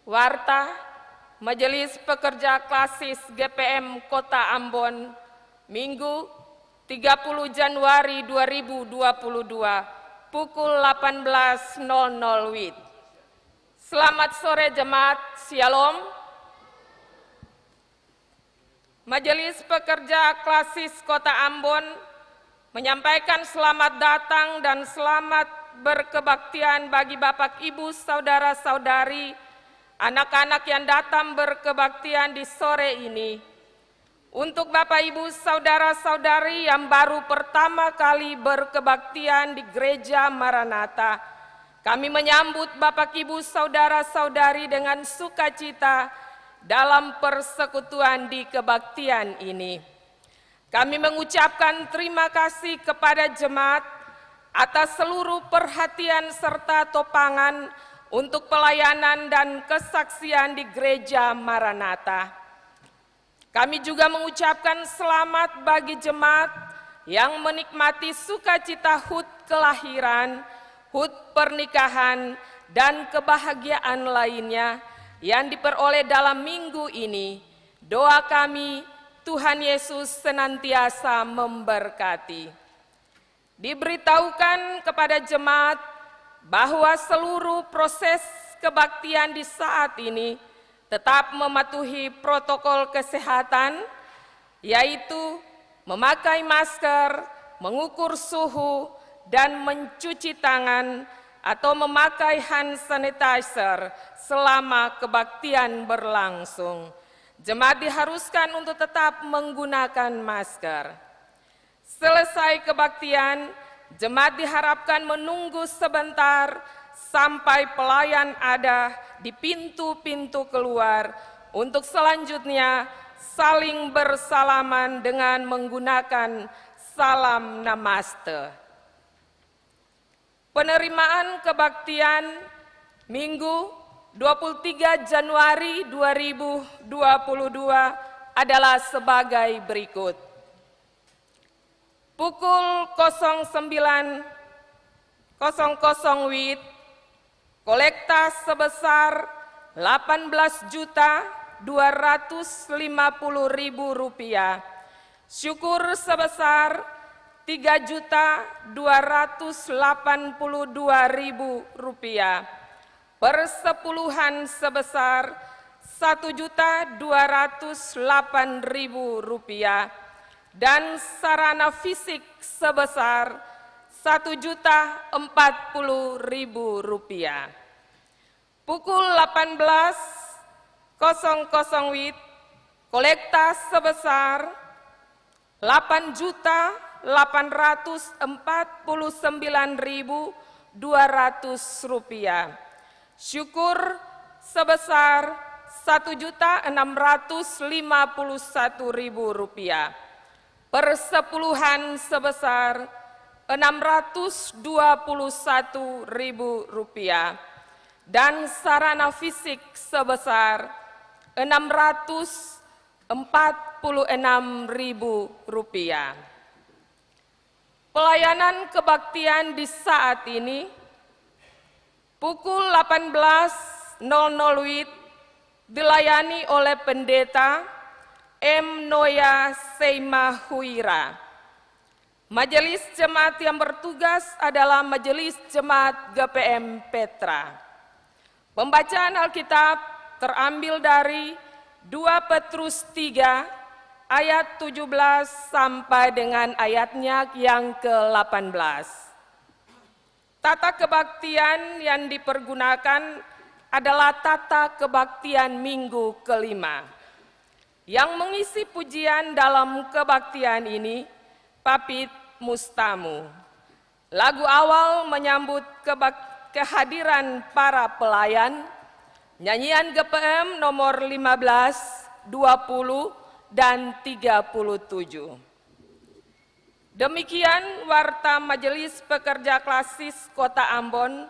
Warta Majelis Pekerja Klasis GPM Kota Ambon, Minggu 30 Januari 2022, pukul 18.00 WIB. Selamat sore jemaat, Shalom. Majelis Pekerja Klasis Kota Ambon menyampaikan selamat datang dan selamat berkebaktian bagi Bapak, Ibu, Saudara-saudari, anak-anak yang datang berkebaktian di sore ini. Untuk Bapak, Ibu, Saudara-saudari yang baru pertama kali berkebaktian di Gereja Maranatha, kami menyambut Bapak, Ibu, Saudara-saudari dengan sukacita dalam persekutuan di kebaktian ini. Kami mengucapkan terima kasih kepada jemaat atas seluruh perhatian serta topangan untuk pelayanan dan kesaksian di Gereja Maranatha. Kami juga mengucapkan selamat bagi jemaat yang menikmati sukacita HUT kelahiran, HUT pernikahan, dan kebahagiaan lainnya yang diperoleh dalam minggu ini. Doa kami, Tuhan Yesus senantiasa memberkati. Diberitahukan kepada jemaat bahwa seluruh proses kebaktian di saat ini tetap mematuhi protokol kesehatan, yaitu memakai masker, mengukur suhu, dan mencuci tangan atau memakai hand sanitizer selama kebaktian berlangsung. Jemaat diharuskan untuk tetap menggunakan masker. Selesai kebaktian, jemaat diharapkan menunggu sebentar sampai pelayan ada di pintu-pintu keluar untuk selanjutnya saling bersalaman dengan menggunakan salam namaste. Penerimaan kebaktian Minggu 23 Januari 2022 adalah sebagai berikut. Pukul 09.00 WIB, kolekta sebesar Rp18.250.000, syukur sebesar Rp3.282.000, persepuluhan sebesar Rp1.208.000, dan sarana fisik sebesar Rp1.040.000. Pukul 18.00 WIB, kolekta sebesar Rp8.499.200, syukur sebesar Rp1.651.000, persepuluhan sebesar Rp621.000, dan sarana fisik sebesar Rp646.000. Pelayanan kebaktian di saat ini, pukul 18.00 WIB, dilayani oleh Pendeta M. Noya Seima Huira. Majelis Jemaat yang bertugas adalah Majelis Jemaat GPM Petra. Pembacaan Alkitab terambil dari 2 Petrus 3 ayat 17 sampai dengan ayatnya yang ke-18. Tata kebaktian yang dipergunakan adalah tata kebaktian minggu kelima. Yang mengisi pujian dalam kebaktian ini, Papit Mustamu. Lagu awal menyambut kehadiran para pelayan, nyanyian GPM nomor 15, 20, dan 37. Demikian warta Majelis Pekerja Klasis Kota Ambon.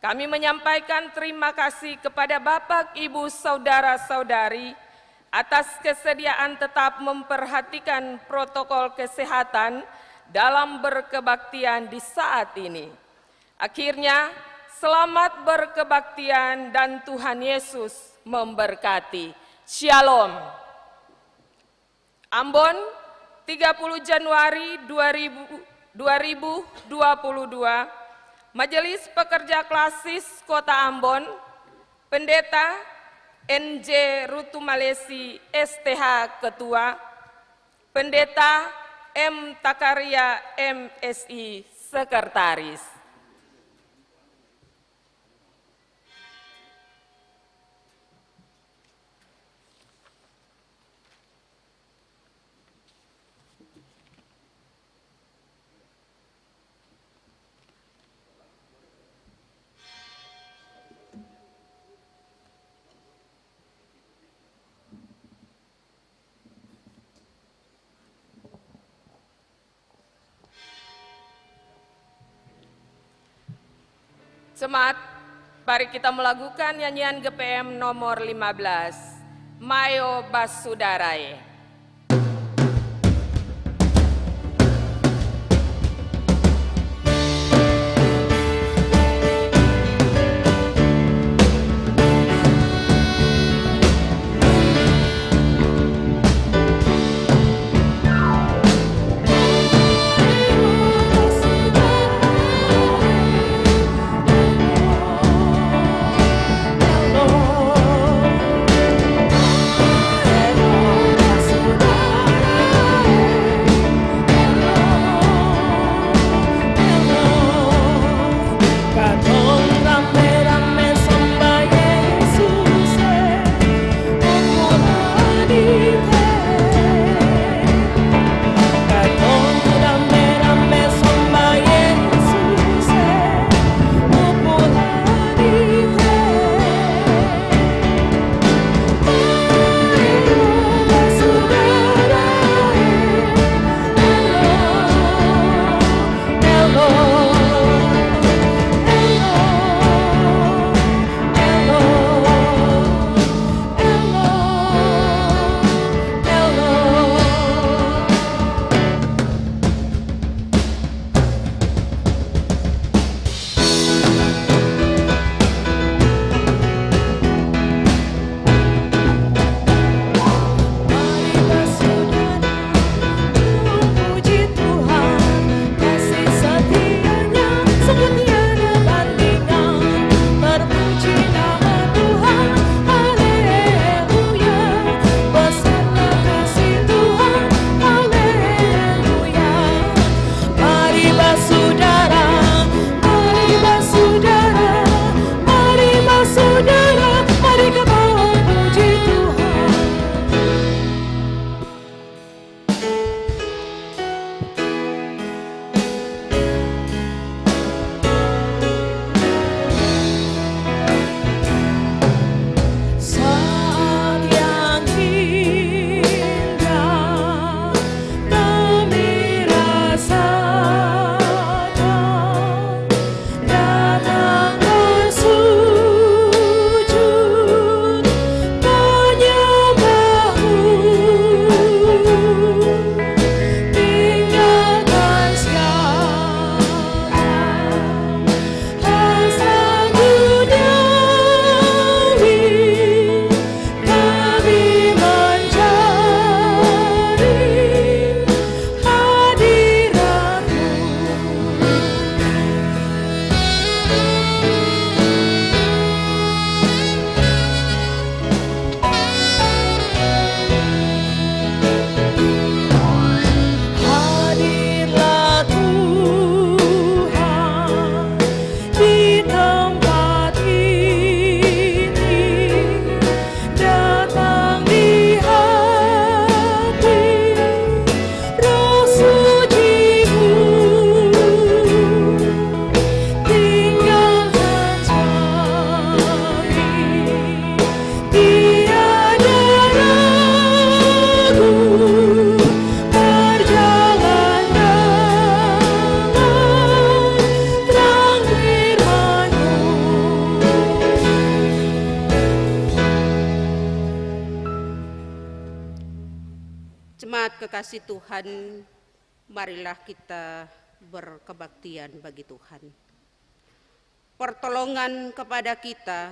Kami menyampaikan terima kasih kepada Bapak, Ibu, Saudara-saudari atas kesediaan tetap memperhatikan protokol kesehatan dalam berkebaktian di saat ini. Akhirnya, selamat berkebaktian dan Tuhan Yesus memberkati. Shalom. Ambon, 30 Januari 2022, Majelis Pekerja Klasis Kota Ambon, Pendeta NJ Rutu Malesi STH Ketua, Pendeta M. Takaria MSI Sekretaris. Jemaat, mari kita melakukan nyanyian GPM nomor 15, Mayo Basudarae. Jemaat kekasih Tuhan, marilah kita berkebaktian bagi Tuhan. Pertolongan kepada kita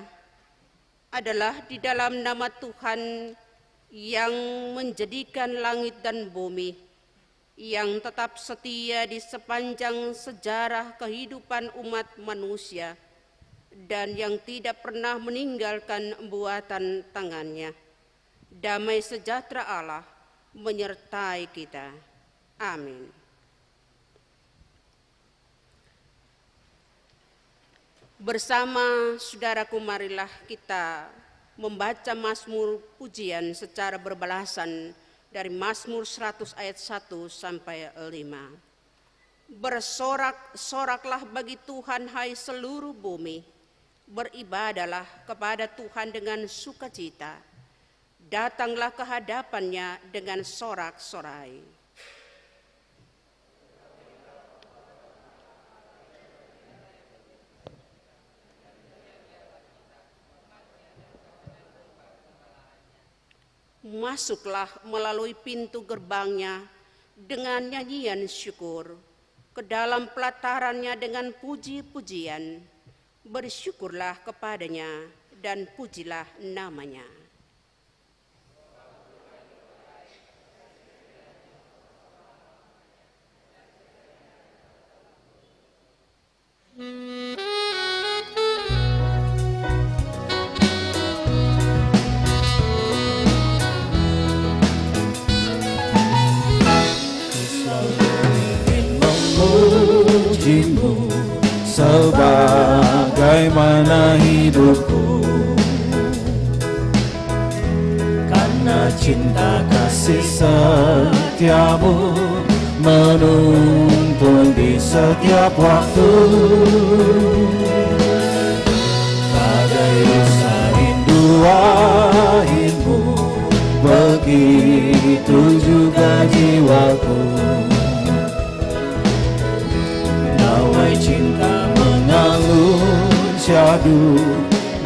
adalah di dalam nama Tuhan yang menjadikan langit dan bumi, yang tetap setia di sepanjang sejarah kehidupan umat manusia, dan yang tidak pernah meninggalkan buatan tangannya. Damai sejahtera Allah menyertai kita. Amin. Bersama saudaraku, marilah kita membaca Mazmur pujian secara berbalasan dari Mazmur 100 ayat 1 sampai 5. Bersorak-soraklah bagi Tuhan, hai seluruh bumi. Beribadalah kepada Tuhan dengan sukacita. Datanglah ke hadapannya dengan sorak-sorai. Masuklah melalui pintu gerbangnya dengan nyanyian syukur, ke dalam pelatarannya dengan puji-pujian. Bersyukurlah kepadanya dan pujilah namanya. Sebagaimana hidupku, karena cinta kasih setiamu menuntun di setiap waktu. Bagai rasa rindu wahidmu, begitu juga jiwaku. Nawai cinta mengalun syahdu,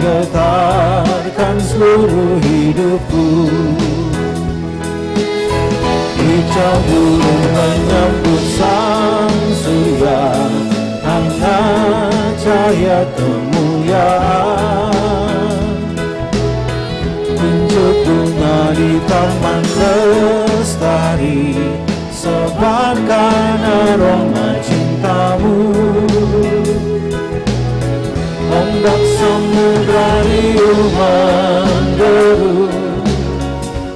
getarkan seluruh hidupku. Kicau burung menyambut sang surya, hangat cahaya kemuliaan. Kuncup bunga di taman lestari, sebarkan aroma cintamu. Ombak samudra riuh menderu,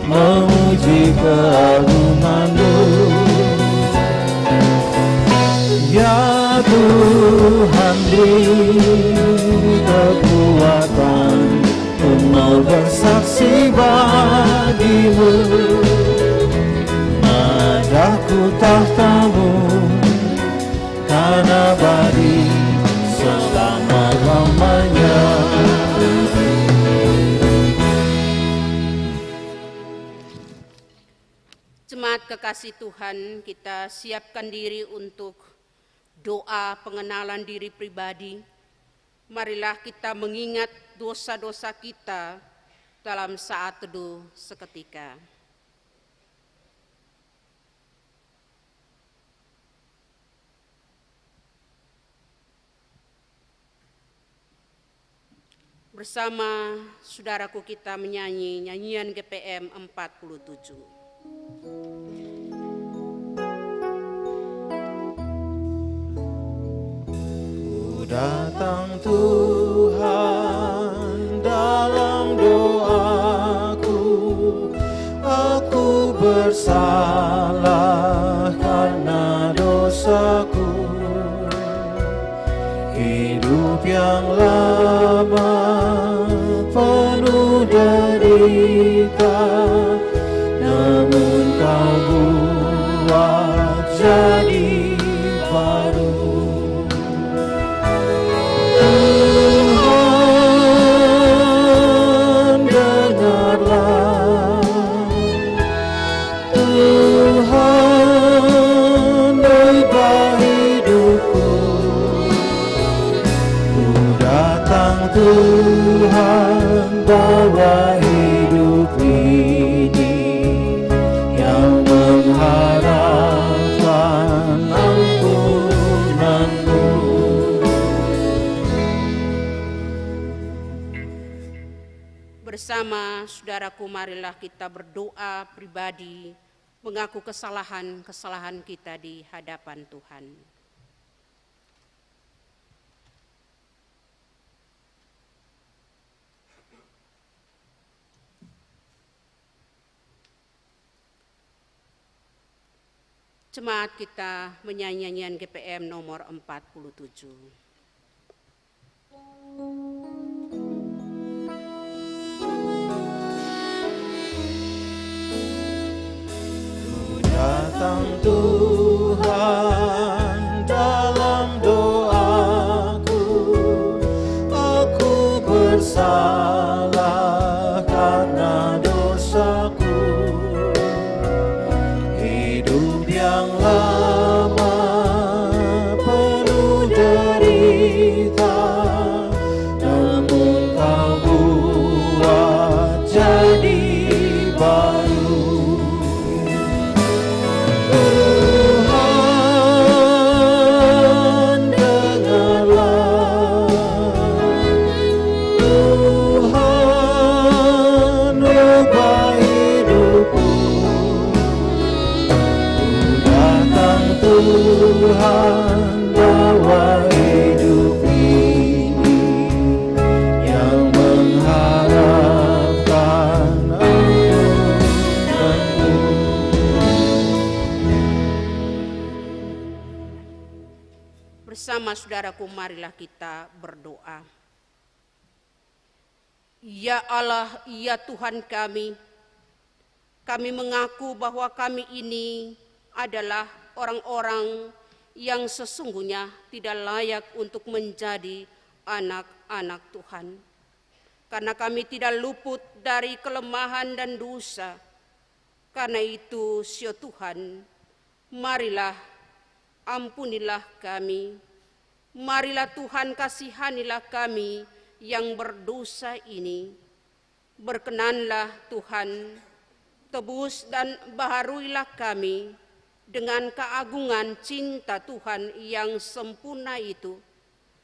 memuji keagunganmu. Ya Tuhan, beri kekuatan untuk bersaksi bagimu. Nadaku tahtamu kan abadi selama-lamanya. Jemaat kekasih Tuhan, kita siapkan diri untuk doa pengenalan diri pribadi. Marilah kita mengingat dosa-dosa kita dalam saat teduh seketika. Bersama saudaraku kita menyanyi nyanyian GPM 47. Ku datang Tuhan dalam doaku, aku bersalah karena dosaku. Hidup yang lama penuh derita, namun Kau buat jadi baru. Tuhan, dengarlah. Tuhan, ubah hidupku. Ku datang Tuhan, bawa hidup ini yang mengharapkan ampunan-Mu. Bersama saudaraku marilah kita berdoa pribadi, mengaku kesalahan-kesalahan kita di hadapan Tuhan. Jemaat kita menyanyi nyanyian GPM nomor 47. Datang Tuhan dalam doaku, aku bersalah karena dosaku. Hidup yang lama penuh derita, namun Kau buat jadi baru. Tuhan bawa hidup ini yang mengharapkan ampunanmu. Bersama saudaraku marilah kita berdoa. Ya Allah, ya Tuhan kami mengaku bahwa kami ini adalah orang-orang yang sesungguhnya tidak layak untuk menjadi anak-anak Tuhan. Karena kami tidak luput dari kelemahan dan dosa. Karena itu, ya Tuhan, marilah ampunilah kami. Marilah Tuhan kasihanilah kami yang berdosa ini. Berkenanlah Tuhan, tebus dan baharuilah kami dengan keagungan cinta Tuhan yang sempurna itu,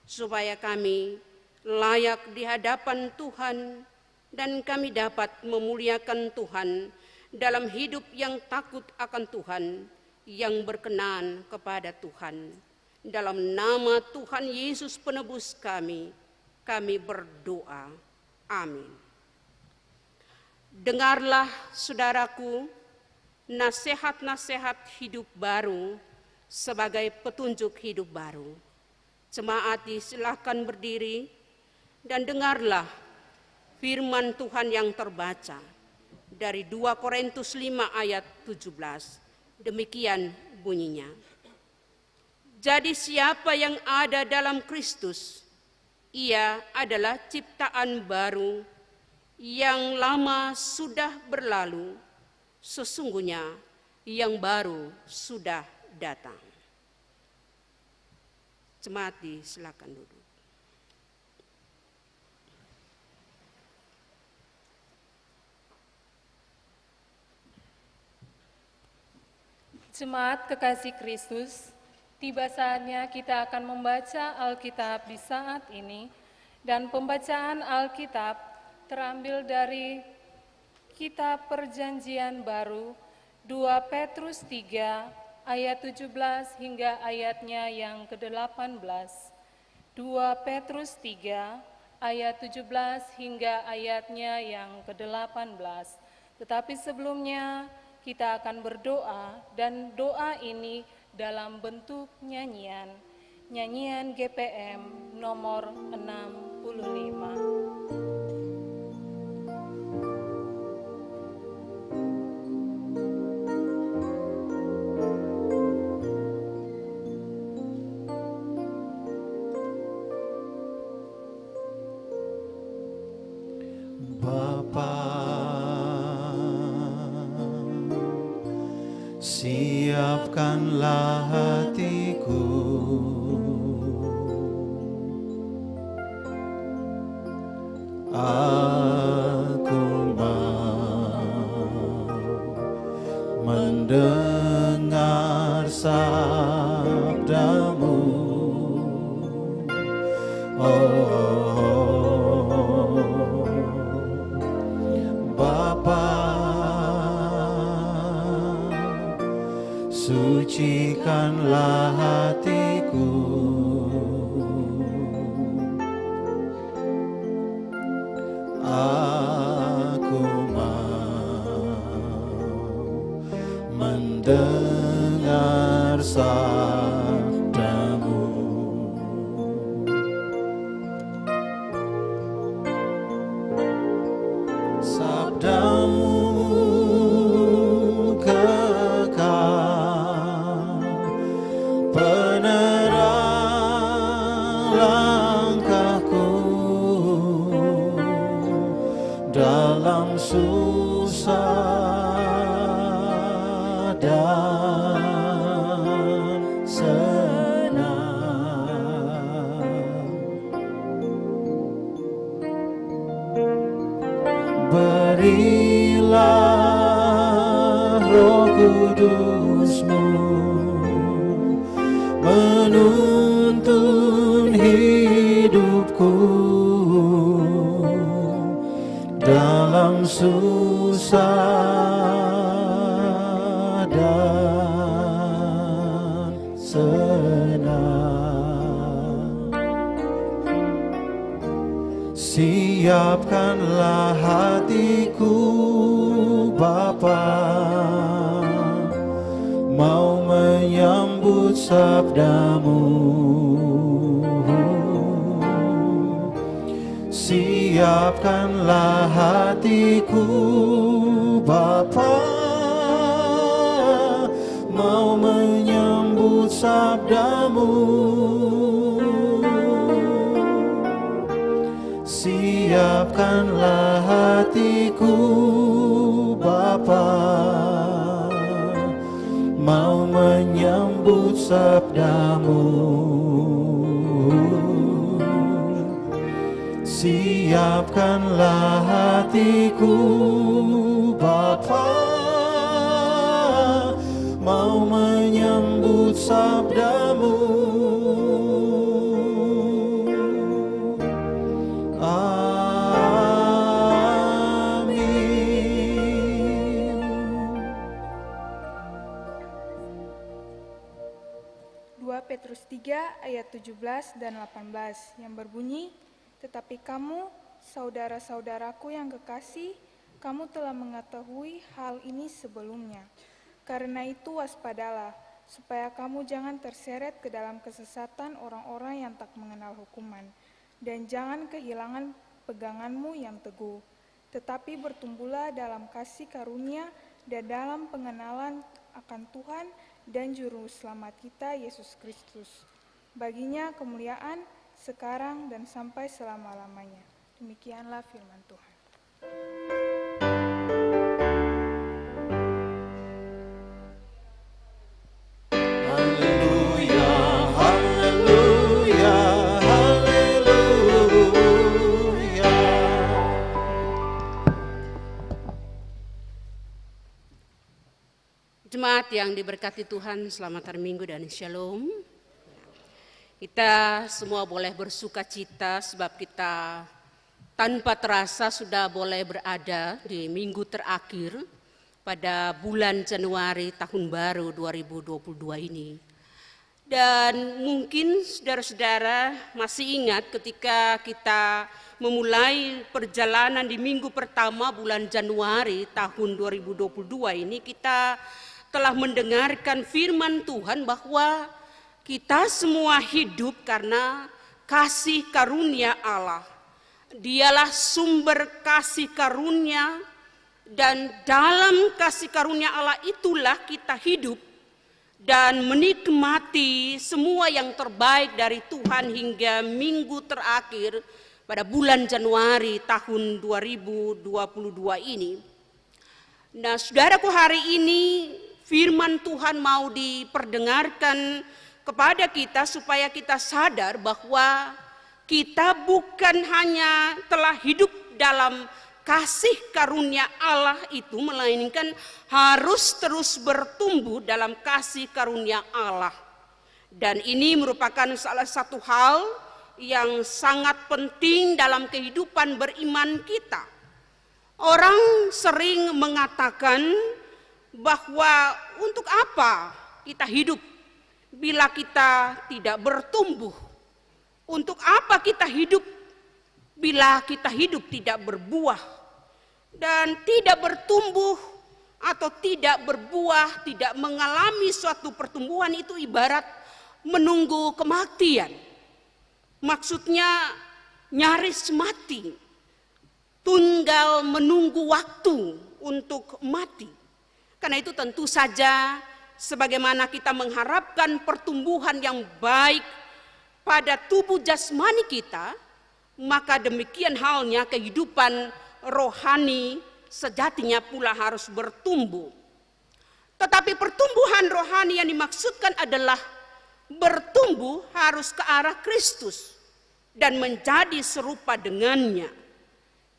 supaya kami layak di hadapan Tuhan dan kami dapat memuliakan Tuhan dalam hidup yang takut akan Tuhan, yang berkenan kepada Tuhan. Dalam nama Tuhan Yesus penebus kami berdoa. Amin. Dengarlah saudaraku, nasihat-nasihat hidup baru sebagai petunjuk hidup baru. Jemaat silakan berdiri dan dengarlah firman Tuhan yang terbaca dari 2 Korintus 5 ayat 17. Demikian bunyinya. Jadi siapa yang ada dalam Kristus, ia adalah ciptaan baru, yang lama sudah berlalu, sesungguhnya yang baru sudah datang. Jemaat silakan duduk. Jemaat kekasih Kristus, tiba saatnya kita akan membaca Alkitab di saat ini, dan pembacaan Alkitab terambil dari Kitab Perjanjian Baru 2 Petrus 3 ayat 17 hingga ayatnya yang ke-18. 2 Petrus 3 ayat 17 hingga ayatnya yang ke-18. Tetapi sebelumnya kita akan berdoa, dan doa ini dalam bentuk nyanyian. Nyanyian GPM nomor 65. Siapkanlah hatiku, aku mau mendengar sabdamu. sucikanlah hatiku. Aku mau mendengar sabdamu. Sabdamu kekal, penerang langkahku dalam susah dan senang. Berilah Roh Kudus-Mu menuntun hidupku dalam susah dan senang. Siapkanlah hatiku, Bapa, mau menyambut sabdamu. Siapkanlah hatiku, Bapa, mau menyambut sabdamu. Siapkanlah hatiku, Bapa, mau menyambut sabdamu. Siapkanlah hatiku, Bapa, mau menyambut sabdamu. Amin. 2 Petrus 3 ayat 17 dan 18 yang berbunyi, tetapi kamu, saudara-saudaraku yang kekasih, kamu telah mengetahui hal ini sebelumnya. Karena itu waspadalah, supaya kamu jangan terseret ke dalam kesesatan orang-orang yang tak mengenal hukuman, dan jangan kehilangan peganganmu yang teguh. Tetapi bertumbuhlah dalam kasih karunia dan dalam pengenalan akan Tuhan dan Juru Selamat kita, Yesus Kristus. Baginya kemuliaan sekarang dan sampai selama-lamanya. Demikianlah firman Tuhan. Haleluya, haleluya, haleluya. Jemaat yang diberkati Tuhan, selamat hari Minggu dan Shalom. Kita semua boleh bersuka cita sebab kita tanpa terasa sudah boleh berada di minggu terakhir pada bulan Januari tahun baru 2022 ini. Dan mungkin saudara-saudara masih ingat ketika kita memulai perjalanan di minggu pertama bulan Januari tahun 2022 ini, kita telah mendengarkan firman Tuhan bahwa kita semua hidup karena kasih karunia Allah. Dialah sumber kasih karunia, dan dalam kasih karunia Allah itulah kita hidup dan menikmati semua yang terbaik dari Tuhan hingga minggu terakhir pada bulan Januari tahun 2022 ini. Nah, saudaraku, hari ini firman Tuhan mau diperdengarkan kepada kita supaya kita sadar bahwa kita bukan hanya telah hidup dalam kasih karunia Allah itu, melainkan harus terus bertumbuh dalam kasih karunia Allah. Dan ini merupakan salah satu hal yang sangat penting dalam kehidupan beriman kita. Orang sering mengatakan bahwa untuk apa kita hidup bila kita tidak bertumbuh? Untuk apa kita hidup bila kita hidup tidak berbuah? Dan tidak bertumbuh atau tidak berbuah, tidak mengalami suatu pertumbuhan itu ibarat menunggu kematian. Maksudnya nyaris mati, tinggal menunggu waktu untuk mati. Karena itu tentu saja sebagaimana kita mengharapkan pertumbuhan yang baik pada tubuh jasmani kita, maka demikian halnya kehidupan rohani sejatinya pula harus bertumbuh. Tetapi pertumbuhan rohani yang dimaksudkan adalah bertumbuh harus ke arah Kristus dan menjadi serupa dengannya.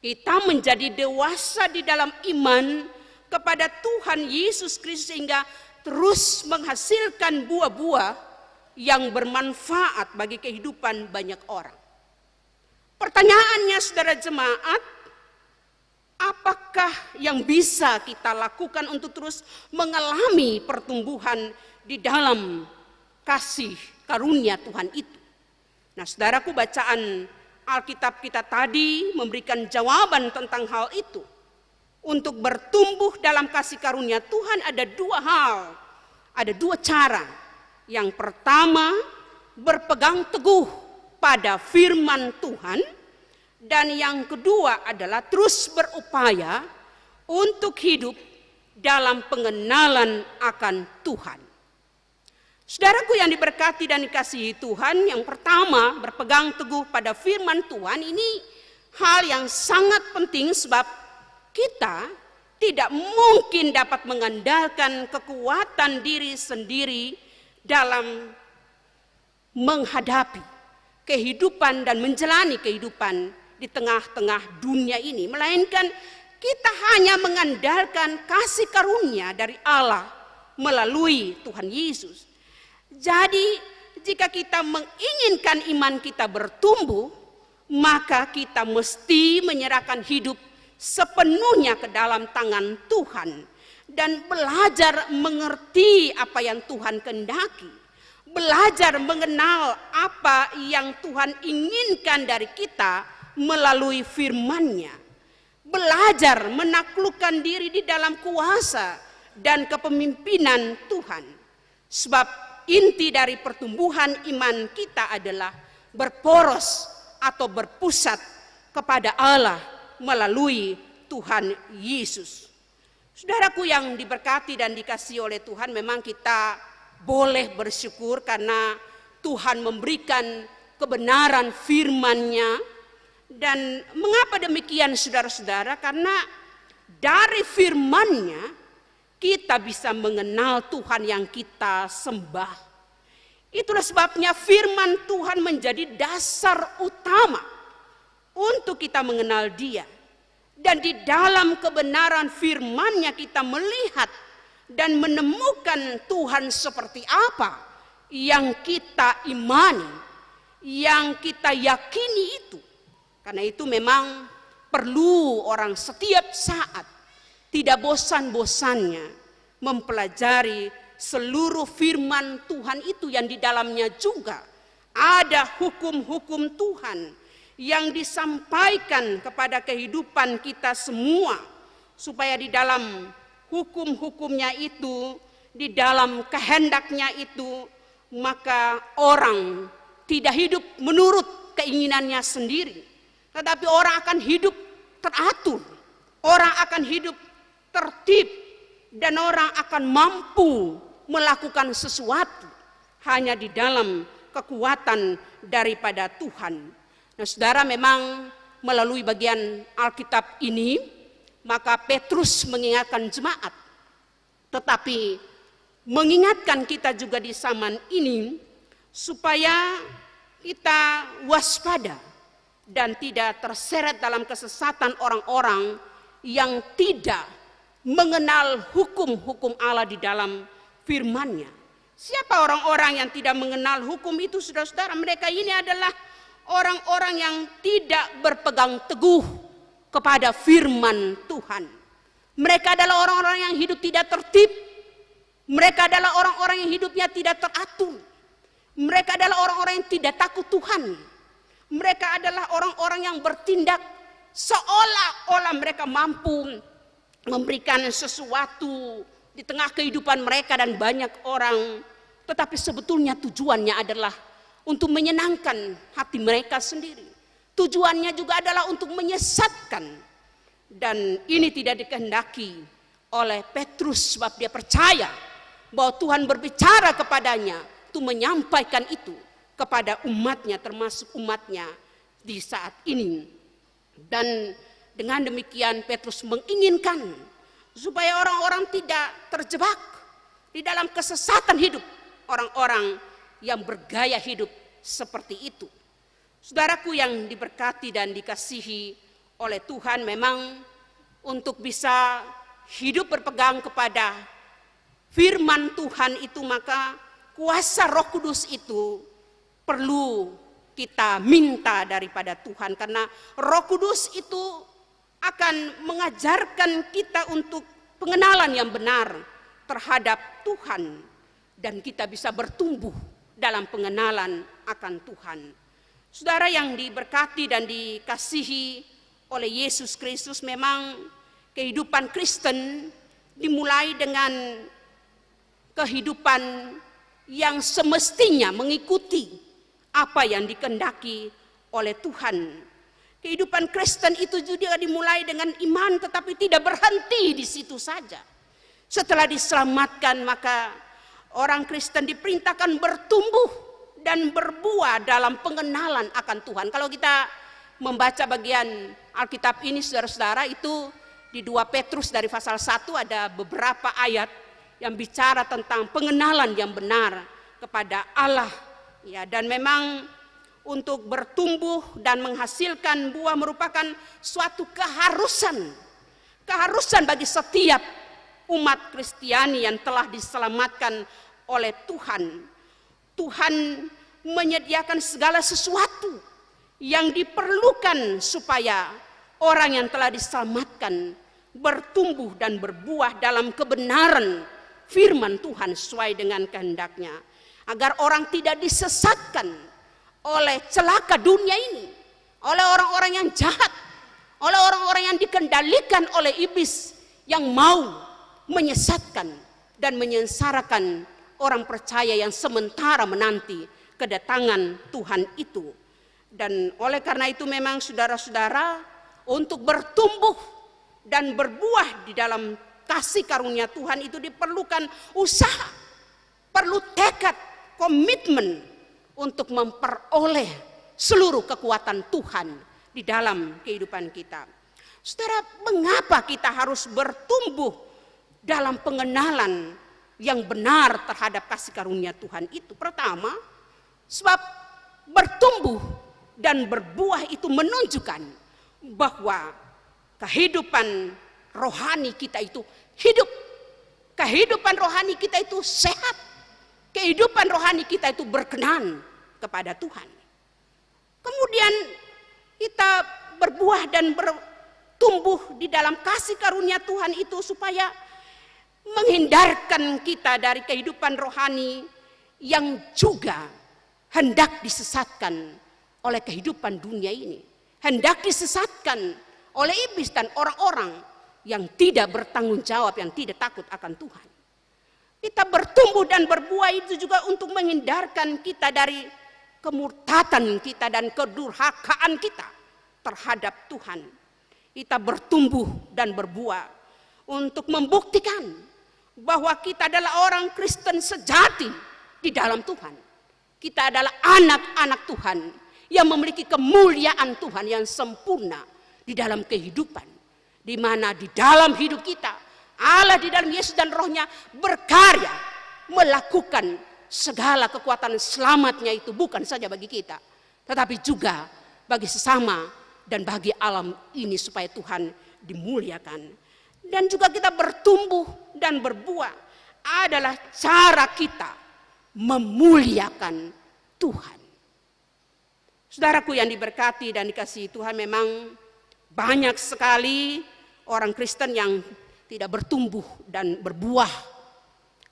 Kita menjadi dewasa di dalam iman kepada Tuhan Yesus Kristus sehingga terus menghasilkan buah-buah yang bermanfaat bagi kehidupan banyak orang. Pertanyaannya saudara jemaat, apakah yang bisa kita lakukan untuk terus mengalami pertumbuhan di dalam kasih karunia Tuhan itu? Nah, saudaraku, bacaan Alkitab kita tadi memberikan jawaban tentang hal itu. Untuk bertumbuh dalam kasih karunia Tuhan ada dua hal, ada dua cara. Yang pertama, berpegang teguh pada firman Tuhan. Dan yang kedua adalah terus berupaya untuk hidup dalam pengenalan akan Tuhan. Saudaraku yang diberkati dan dikasihi Tuhan, yang pertama berpegang teguh pada firman Tuhan ini hal yang sangat penting sebab kita tidak mungkin dapat mengandalkan kekuatan diri sendiri dalam menghadapi kehidupan dan menjalani kehidupan di tengah-tengah dunia ini. Melainkan kita hanya mengandalkan kasih karunia dari Allah melalui Tuhan Yesus. Jadi jika kita menginginkan iman kita bertumbuh, maka kita mesti menyerahkan hidup sepenuhnya ke dalam tangan Tuhan dan belajar mengerti apa yang Tuhan kehendaki, belajar mengenal apa yang Tuhan inginkan dari kita melalui firman-Nya, belajar menaklukkan diri di dalam kuasa dan kepemimpinan Tuhan. Sebab inti dari pertumbuhan iman kita adalah berporos atau berpusat kepada Allah melalui Tuhan Yesus. Saudaraku yang diberkati dan dikasihi oleh Tuhan, memang kita boleh bersyukur karena Tuhan memberikan kebenaran firman-Nya. Dan mengapa demikian saudara-saudara? Karena dari firman-Nya kita bisa mengenal Tuhan yang kita sembah. Itulah sebabnya firman Tuhan menjadi dasar utama untuk kita mengenal Dia. Dan di dalam kebenaran firman-Nya kita melihat dan menemukan Tuhan seperti apa yang kita imani, yang kita yakini itu. Karena itu memang perlu orang setiap saat tidak bosan-bosannya mempelajari seluruh firman Tuhan itu yang di dalamnya juga ada hukum-hukum Tuhan yang disampaikan kepada kehidupan kita semua, supaya di dalam hukum-hukumnya itu, di dalam kehendaknya itu, maka orang tidak hidup menurut keinginannya sendiri, tetapi orang akan hidup teratur, orang akan hidup tertib, dan orang akan mampu melakukan sesuatu hanya di dalam kekuatan daripada Tuhan. Nah, saudara, memang melalui bagian Alkitab ini, maka Petrus mengingatkan jemaat, tetapi mengingatkan kita juga di zaman ini supaya kita waspada dan tidak terseret dalam kesesatan orang-orang yang tidak mengenal hukum-hukum Allah di dalam firman-Nya. Siapa orang-orang yang tidak mengenal hukum itu, saudara-saudara? Mereka ini adalah orang-orang yang tidak berpegang teguh kepada firman Tuhan. Mereka adalah orang-orang yang hidup tidak tertib. Mereka adalah orang-orang yang hidupnya tidak teratur. Mereka adalah orang-orang yang tidak takut Tuhan. Mereka adalah orang-orang yang bertindak seolah-olah mereka mampu memberikan sesuatu di tengah kehidupan mereka dan banyak orang. Tetapi sebetulnya tujuannya adalah untuk menyenangkan hati mereka sendiri. Tujuannya juga adalah untuk menyesatkan. Dan ini tidak dikehendaki oleh Petrus, sebab dia percaya bahwa Tuhan berbicara kepadanya untuk menyampaikan itu kepada umatnya, termasuk umatnya di saat ini. Dan dengan demikian Petrus menginginkan supaya orang-orang tidak terjebak di dalam kesesatan hidup orang-orang yang bergaya hidup seperti itu. Saudaraku yang diberkati dan dikasihi oleh Tuhan, memang untuk bisa hidup berpegang kepada firman Tuhan itu, maka kuasa Roh Kudus itu perlu kita minta daripada Tuhan, karena Roh Kudus itu akan mengajarkan kita untuk pengenalan yang benar terhadap Tuhan, dan kita bisa bertumbuh dalam pengenalan akan Tuhan. Saudara yang diberkati dan dikasihi oleh Yesus Kristus, memang kehidupan Kristen dimulai dengan kehidupan yang semestinya mengikuti apa yang dikehendaki oleh Tuhan. Kehidupan Kristen itu juga dimulai dengan iman, tetapi tidak berhenti di situ saja. Setelah diselamatkan, maka orang Kristen diperintahkan bertumbuh dan berbuah dalam pengenalan akan Tuhan. Kalau kita membaca bagian Alkitab ini, saudara-saudara, itu di 2 Petrus dari pasal 1 ada beberapa ayat yang bicara tentang pengenalan yang benar kepada Allah. Ya, dan memang untuk bertumbuh dan menghasilkan buah merupakan suatu keharusan bagi setiap umat Kristiani yang telah diselamatkan oleh Tuhan. Tuhan menyediakan segala sesuatu yang diperlukan supaya orang yang telah diselamatkan bertumbuh dan berbuah dalam kebenaran firman Tuhan sesuai dengan kehendaknya, agar orang tidak disesatkan oleh celaka dunia ini, oleh orang-orang yang jahat, oleh orang-orang yang dikendalikan oleh iblis yang mau menyesatkan dan menyengsarakan orang percaya yang sementara menanti kedatangan Tuhan itu. Dan oleh karena itu memang saudara-saudara, untuk bertumbuh dan berbuah di dalam kasih karunia Tuhan itu diperlukan usaha, perlu tekad, komitmen untuk memperoleh seluruh kekuatan Tuhan di dalam kehidupan kita. Saudara, mengapa kita harus bertumbuh dalam pengenalan yang benar terhadap kasih karunia Tuhan itu? Pertama, sebab bertumbuh dan berbuah itu menunjukkan bahwa kehidupan rohani kita itu hidup, kehidupan rohani kita itu sehat, kehidupan rohani kita itu berkenan kepada Tuhan. Kemudian kita berbuah dan bertumbuh di dalam kasih karunia Tuhan itu supaya menghindarkan kita dari kehidupan rohani yang juga hendak disesatkan oleh kehidupan dunia ini, hendak disesatkan oleh iblis dan orang-orang yang tidak bertanggung jawab, yang tidak takut akan Tuhan. Kita bertumbuh dan berbuah itu juga untuk menghindarkan kita dari kemurtatan kita dan kedurhakaan kita terhadap Tuhan. Kita bertumbuh dan berbuah untuk membuktikan bahwa kita adalah orang Kristen sejati di dalam Tuhan. Kita adalah anak-anak Tuhan yang memiliki kemuliaan Tuhan yang sempurna di dalam kehidupan, di mana di dalam hidup kita Allah di dalam Yesus dan Rohnya berkarya melakukan segala kekuatan selamatnya itu bukan saja bagi kita, tetapi juga bagi sesama dan bagi alam ini supaya Tuhan dimuliakan. Dan juga kita bertumbuh dan berbuah adalah cara kita memuliakan Tuhan. Saudaraku yang diberkati dan dikasihi Tuhan, memang banyak sekali orang Kristen yang tidak bertumbuh dan berbuah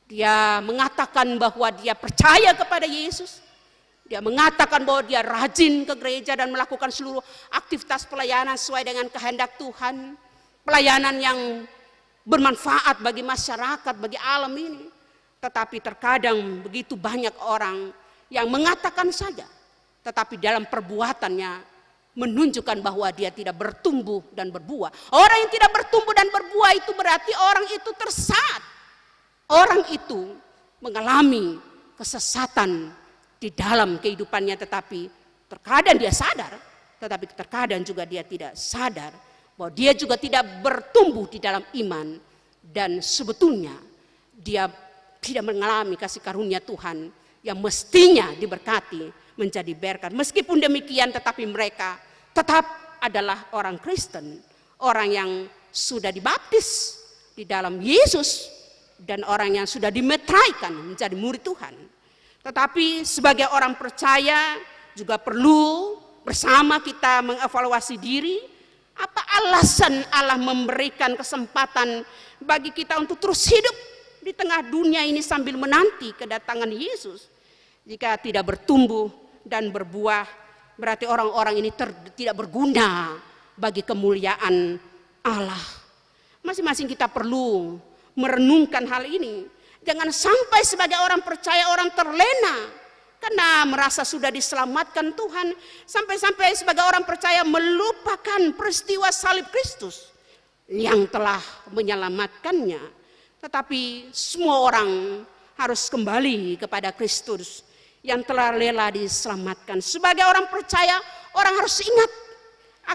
Dia mengatakan bahwa dia percaya kepada Yesus. Dia mengatakan bahwa dia rajin ke gereja dan melakukan seluruh aktivitas pelayanan sesuai dengan kehendak Tuhan. Pelayanan yang bermanfaat bagi masyarakat, bagi alam ini. Tetapi terkadang begitu banyak orang yang mengatakan saja, tetapi dalam perbuatannya menunjukkan bahwa dia tidak bertumbuh dan berbuah. Orang yang tidak bertumbuh dan berbuah itu berarti orang itu tersesat. Orang itu mengalami kesesatan di dalam kehidupannya, tetapi terkadang dia sadar, tetapi terkadang juga dia tidak sadar bahwa dia juga tidak bertumbuh di dalam iman, dan sebetulnya dia tidak mengalami kasih karunia Tuhan yang mestinya diberkati menjadi berkat. Meskipun demikian, tetapi mereka tetap adalah orang Kristen, orang yang sudah dibaptis di dalam Yesus, dan orang yang sudah dimeteraikan menjadi murid Tuhan. Tetapi sebagai orang percaya juga perlu bersama kita mengevaluasi diri. Apa alasan Allah memberikan kesempatan bagi kita untuk terus hidup di tengah dunia ini sambil menanti kedatangan Yesus? Jika tidak bertumbuh dan berbuah, berarti orang-orang ini tidak berguna bagi kemuliaan Allah. Masing-masing kita perlu merenungkan hal ini. Jangan sampai sebagai orang percaya orang terlena karena merasa sudah diselamatkan Tuhan, sampai-sampai sebagai orang percaya melupakan peristiwa salib Kristus yang telah menyelamatkannya. Tetapi semua orang harus kembali kepada Kristus yang telah rela diselamatkan. Sebagai orang percaya, orang harus ingat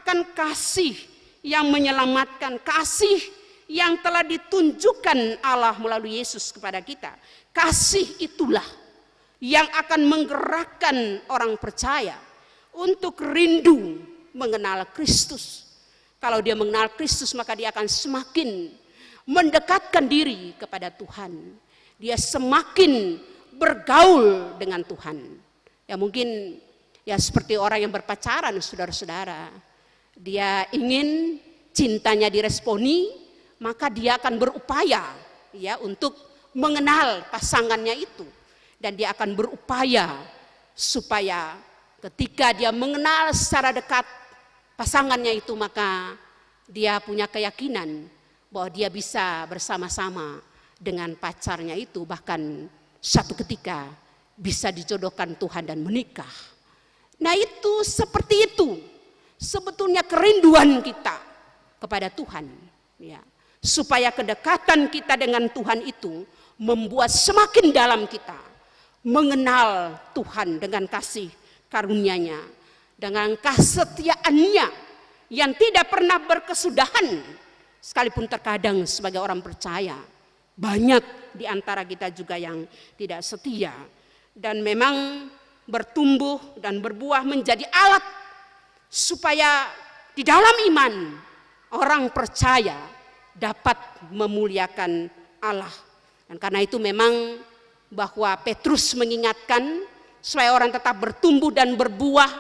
akan kasih yang menyelamatkan, kasih yang telah ditunjukkan Allah melalui Yesus kepada kita. Kasih itulah yang akan menggerakkan orang percaya untuk rindu mengenal Kristus. Kalau dia mengenal Kristus, maka dia akan semakin mendekatkan diri kepada Tuhan. Dia semakin bergaul dengan Tuhan. Ya mungkin ya seperti orang yang berpacaran, saudara-saudara. Dia ingin cintanya diresponi, maka dia akan berupaya ya untuk mengenal pasangannya itu, dan dia akan berupaya supaya ketika dia mengenal secara dekat pasangannya itu, maka dia punya keyakinan bahwa dia bisa bersama-sama dengan pacarnya itu, bahkan satu ketika bisa dijodohkan Tuhan dan menikah. Nah itu seperti itu sebetulnya kerinduan kita kepada Tuhan ya. Supaya kedekatan kita dengan Tuhan itu membuat semakin dalam kita mengenal Tuhan dengan kasih karunia-Nya, dengan kesetiaannya yang tidak pernah berkesudahan. Sekalipun terkadang sebagai orang percaya banyak di antara kita juga yang tidak setia, dan memang bertumbuh dan berbuah menjadi alat supaya di dalam iman orang percaya dapat memuliakan Allah. Dan karena itu memang bahwa Petrus mengingatkan supaya orang tetap bertumbuh dan berbuah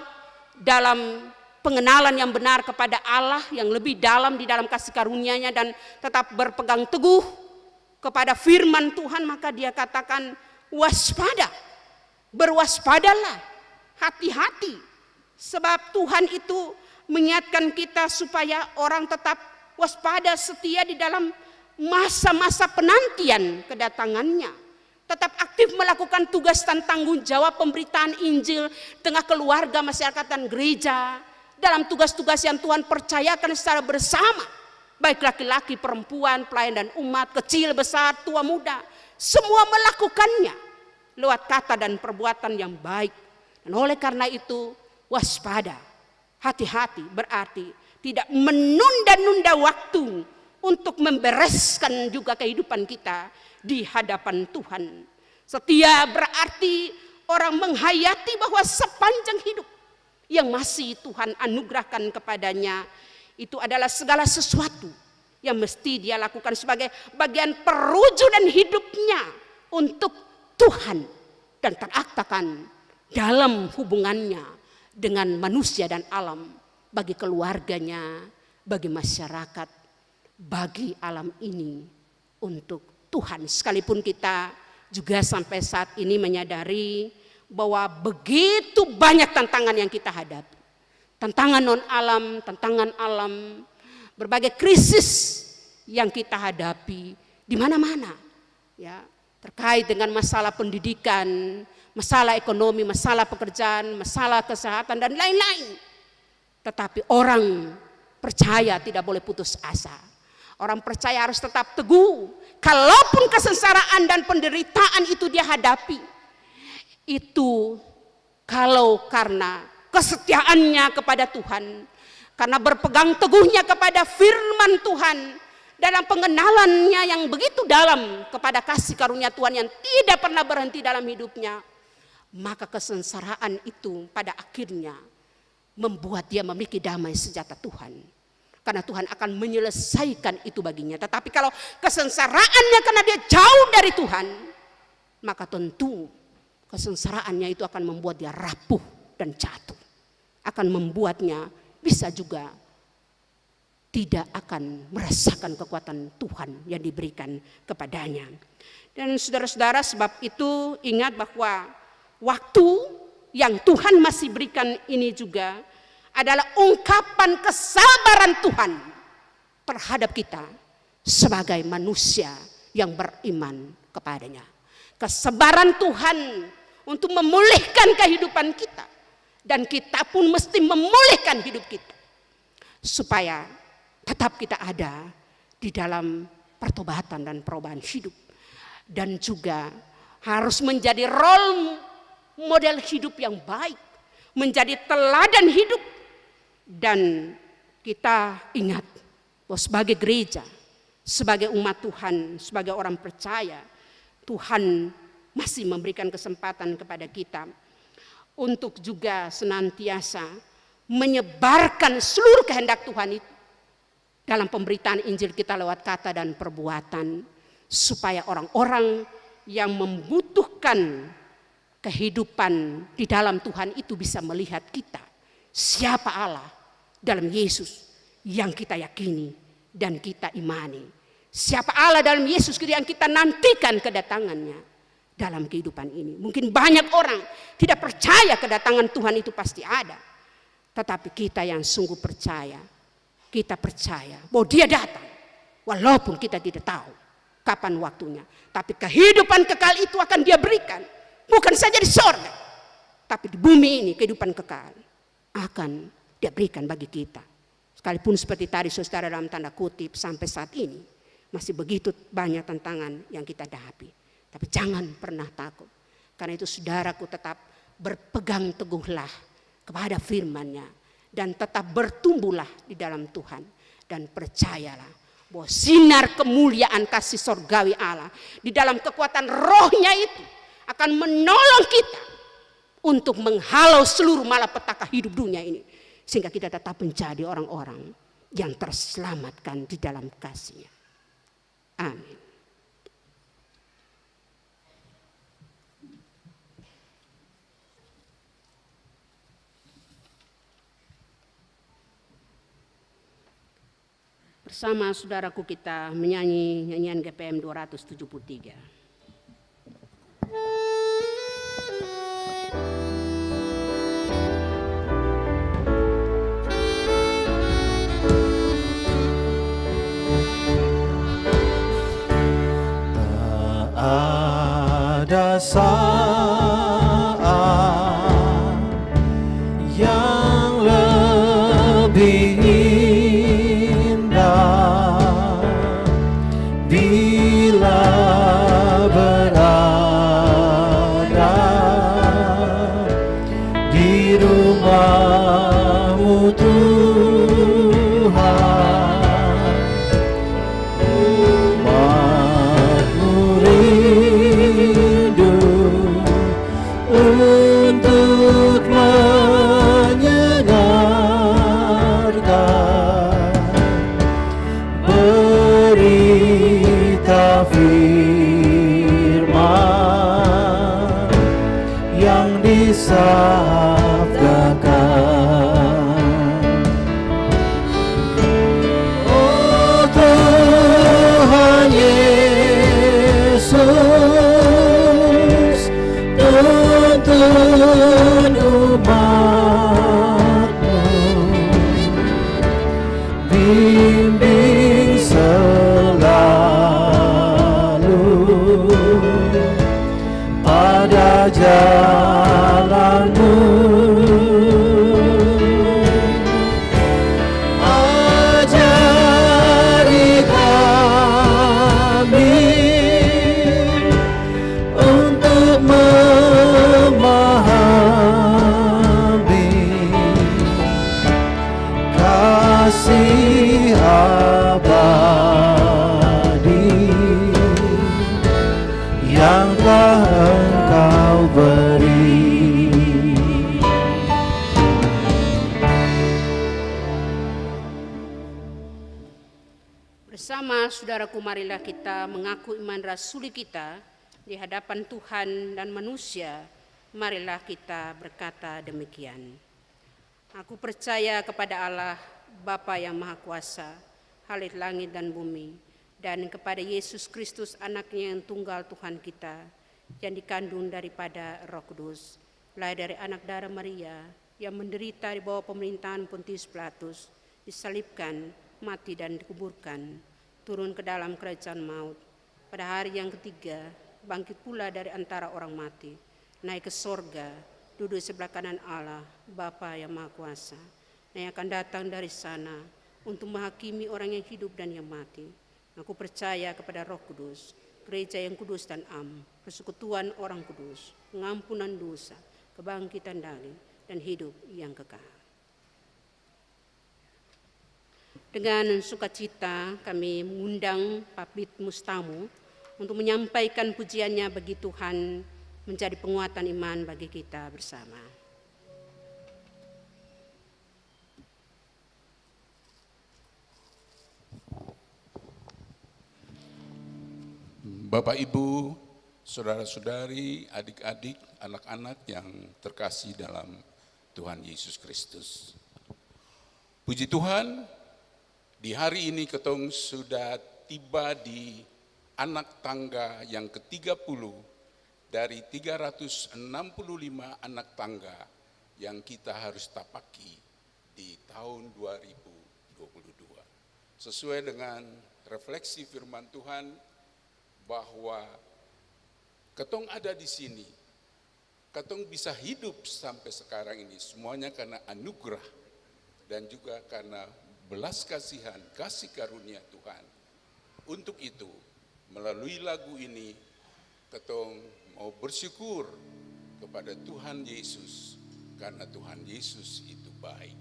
dalam pengenalan yang benar kepada Allah yang lebih dalam di dalam kasih karunia-Nya, dan tetap berpegang teguh kepada firman Tuhan. Maka dia katakan waspada, berwaspadalah, hati-hati, sebab Tuhan itu mengingatkan kita supaya orang tetap waspada, setia di dalam masa-masa penantian kedatangannya. Tetap aktif melakukan tugas dan tanggung jawab pemberitaan Injil tengah keluarga, masyarakat dan gereja, dalam tugas-tugas yang Tuhan percayakan secara bersama, baik laki-laki, perempuan, pelayan dan umat, kecil, besar, tua, muda, semua melakukannya lewat kata dan perbuatan yang baik. Dan oleh karena itu waspada, hati-hati berarti tidak menunda-nunda waktu untuk membereskan juga kehidupan kita di hadapan Tuhan. Setia berarti orang menghayati bahwa sepanjang hidup yang masih Tuhan anugerahkan kepadanya itu adalah segala sesuatu yang mesti dia lakukan sebagai bagian perwujudan hidupnya untuk Tuhan, dan teraktakan dalam hubungannya dengan manusia dan alam, bagi keluarganya, bagi masyarakat, bagi alam ini untuk Tuhan. Sekalipun kita juga sampai saat ini menyadari bahwa begitu banyak tantangan yang kita hadapi. Tantangan non-alam, tantangan alam, berbagai krisis yang kita hadapi di mana-mana. Ya, terkait dengan masalah pendidikan, masalah ekonomi, masalah pekerjaan, masalah kesehatan dan lain-lain. Tetapi orang percaya tidak boleh putus asa. Orang percaya harus tetap teguh. Kalaupun kesengsaraan dan penderitaan itu dia hadapi, itu kalau karena kesetiaannya kepada Tuhan, karena berpegang teguhnya kepada firman Tuhan, dalam pengenalannya yang begitu dalam kepada kasih karunia Tuhan yang tidak pernah berhenti dalam hidupnya, maka kesengsaraan itu pada akhirnya membuat dia memiliki damai sejahtera Tuhan. Karena Tuhan akan menyelesaikan itu baginya. Tetapi kalau kesengsaraannya karena dia jauh dari Tuhan, maka tentu kesengsaraannya itu akan membuat dia rapuh dan jatuh. Akan membuatnya bisa juga tidak akan merasakan kekuatan Tuhan yang diberikan kepadanya. Dan saudara-saudara, sebab itu ingat bahwa waktu yang Tuhan masih berikan ini juga adalah ungkapan kesabaran Tuhan terhadap kita sebagai manusia yang beriman kepadanya. Kesabaran Tuhan untuk memulihkan kehidupan kita, dan kita pun mesti memulihkan hidup kita supaya tetap kita ada di dalam pertobatan dan perubahan hidup, dan juga harus menjadi role model hidup yang baik, menjadi teladan hidup. Dan kita ingat bahwa sebagai gereja, sebagai umat Tuhan, sebagai orang percaya, Tuhan masih memberikan kesempatan kepada kita untuk juga senantiasa menyebarkan seluruh kehendak Tuhan itu dalam pemberitaan Injil kita lewat kata dan perbuatan, supaya orang-orang yang membutuhkan kehidupan di dalam Tuhan itu bisa melihat kita, siapa Allah dalam Yesus yang kita yakini dan kita imani. Siapa Allah dalam Yesus yang kita nantikan kedatangannya dalam kehidupan ini. Mungkin banyak orang tidak percaya kedatangan Tuhan itu pasti ada. Tetapi kita yang sungguh percaya, kita percaya bahwa dia datang. Walaupun kita tidak tahu kapan waktunya. Tapi kehidupan kekal itu akan dia berikan. Bukan saja di sorga, tapi di bumi ini kehidupan kekal akan dia berikan bagi kita. Sekalipun seperti tadi saudara dalam tanda kutip, sampai saat ini masih begitu banyak tantangan yang kita hadapi. Tapi jangan pernah takut. Karena itu saudaraku, tetap berpegang teguhlah kepada firman-Nya dan tetap bertumbuhlah di dalam Tuhan. Dan percayalah bahwa sinar kemuliaan kasih sorgawi Allah di dalam kekuatan rohnya itu akan menolong kita untuk menghalau seluruh malapetaka hidup dunia ini, sehingga kita tetap menjadi orang-orang yang terselamatkan di dalam kasih-Nya. Amin. Bersama saudaraku kita menyanyi nyanyian GPM 273. Ada saat yang lebih indah bila berada di rumah-Mu Tuhan. Untuk menyengarkan berita firman yang disabdakan. Oh Tuhan Yesus, Bersama saudaraku, marilah kita mengaku iman rasuli kita di hadapan Tuhan dan manusia. Marilah kita berkata demikian. Aku percaya kepada Allah, Bapa yang Maha Kuasa, Khalik langit dan bumi, dan kepada Yesus Kristus, anaknya yang tunggal Tuhan kita, yang dikandung daripada Roh Kudus, lahir dari anak darah Maria, yang menderita di bawah pemerintahan Pontius Pilatus, disalibkan, mati dan dikuburkan, turun ke dalam kerajaan maut. Pada hari yang ketiga, bangkit pula dari antara orang mati, naik ke sorga, duduk sebelah kanan Allah, Bapa yang Maha Kuasa, yang akan datang dari sana untuk menghakimi orang yang hidup dan yang mati. Aku percaya kepada Roh Kudus, gereja yang kudus dan am, persekutuan orang kudus, pengampunan dosa, kebangkitan dari dan hidup yang kekal. Dengan sukacita kami mengundang Papit Mustamu untuk menyampaikan pujiannya bagi Tuhan, menjadi penguatan iman bagi kita bersama. Bapak, Ibu, saudara-saudari, adik-adik, anak-anak yang terkasih dalam Tuhan Yesus Kristus. Puji Tuhan, di hari ini ketong sudah tiba di anak tangga yang ke-30 dari 365 anak tangga yang kita harus tapaki di tahun 2022. Sesuai dengan refleksi firman Tuhan bahwa ketong ada di sini, ketong bisa hidup sampai sekarang ini semuanya karena anugerah dan juga karena belas kasihan, kasih karunia Tuhan. Untuk itu, melalui lagu ini, ketong mau bersyukur kepada Tuhan Yesus, karena Tuhan Yesus itu baik.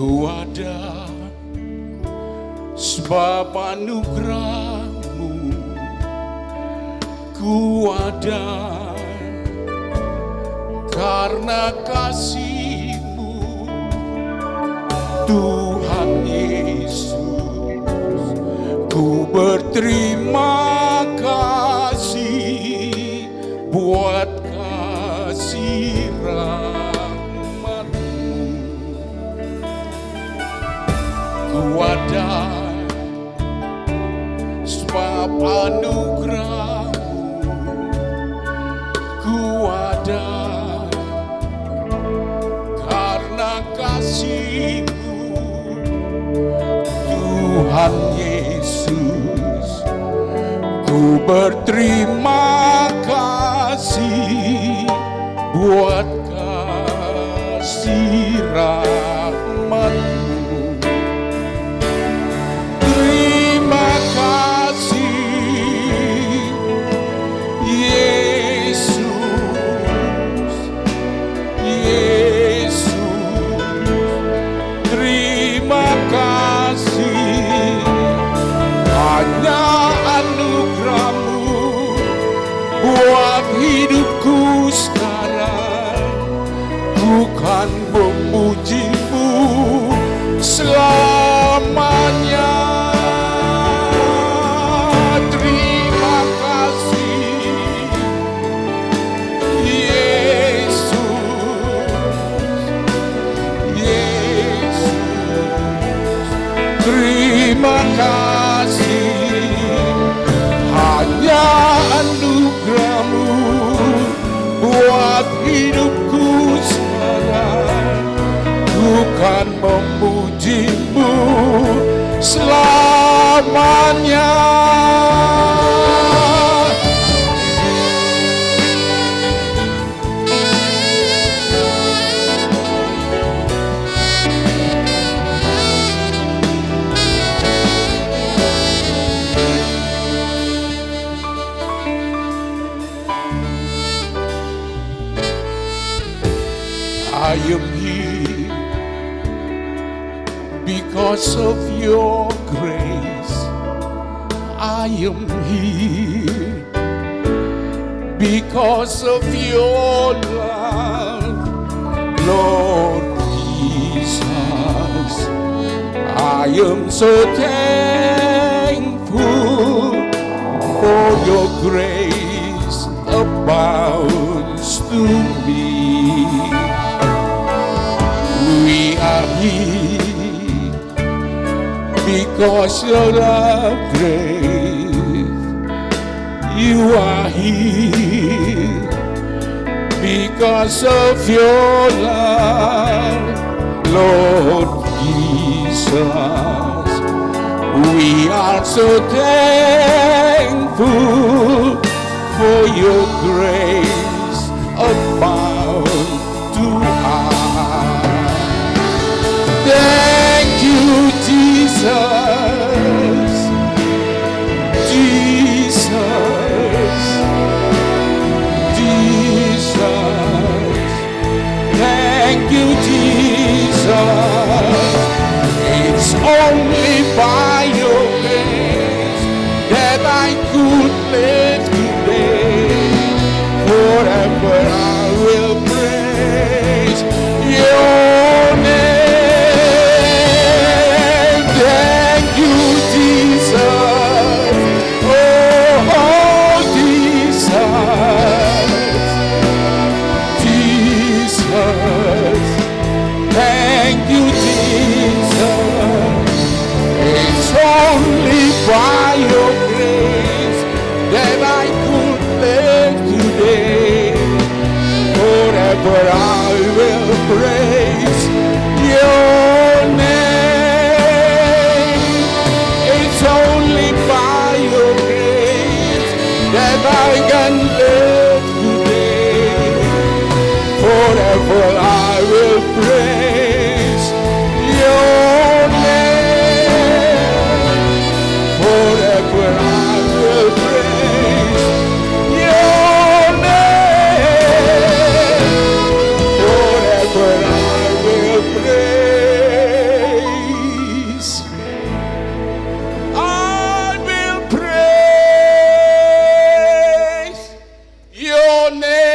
Ku ada sebab anugerah-Mu, ku ada karena kasih-Mu, Tuhan Yesus. Ku berterima kasih buat kasih ada sebab anugerah-Mu, ku ada karena kasih-Mu, Tuhan Yesus. Ku berterima kasih buat kasih rahmat-Mu. Hidupku sekarang bukan memuji-Mu selamanya. Terima kasih Yesus, Yesus. Terima kasih, hanya anugerah-Mu buat hidupku sekarang, bukan memuji-Mu selamanya. I am here because of your grace. I am here because of your love, Lord Jesus. I am so thankful for your grace abounds to me. We are here because your love great. You are here because of your love, Lord Jesus. We are so thankful for your grace abound to us. Thank you, Jesus, Jesus, Jesus. Thank you, Jesus. It's only by your grace that I could live today. Forever I will praise your name. Thank you, Jesus. Oh, Jesus. Jesus. Thank you, Jesus. It's only by your grace that I could live today. Forever I will praise your name. It's only by your grace that I can live today. Forever I will praise your name. Forever I will praise your name. Forever I will praise. I will praise your name.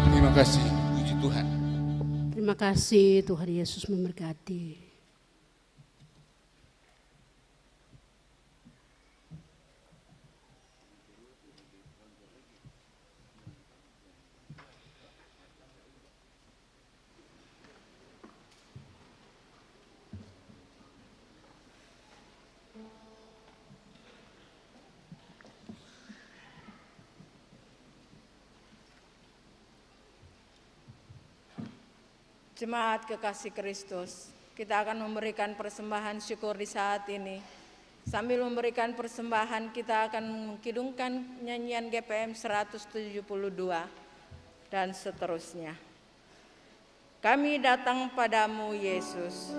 Terima kasih, puji Tuhan. Terima kasih, Tuhan Yesus memberkati. Jemaat kekasih Kristus, kita akan memberikan persembahan syukur di saat ini. Sambil memberikan persembahan, kita akan mengkidungkan nyanyian GPM 172 dan seterusnya. Kami datang padamu, Yesus.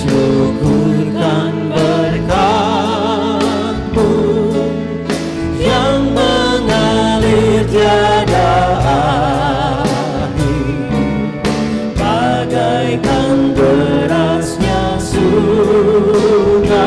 Syukurkan berkat-Mu yang mengalir tiada akhir, bagaikan derasnya sungai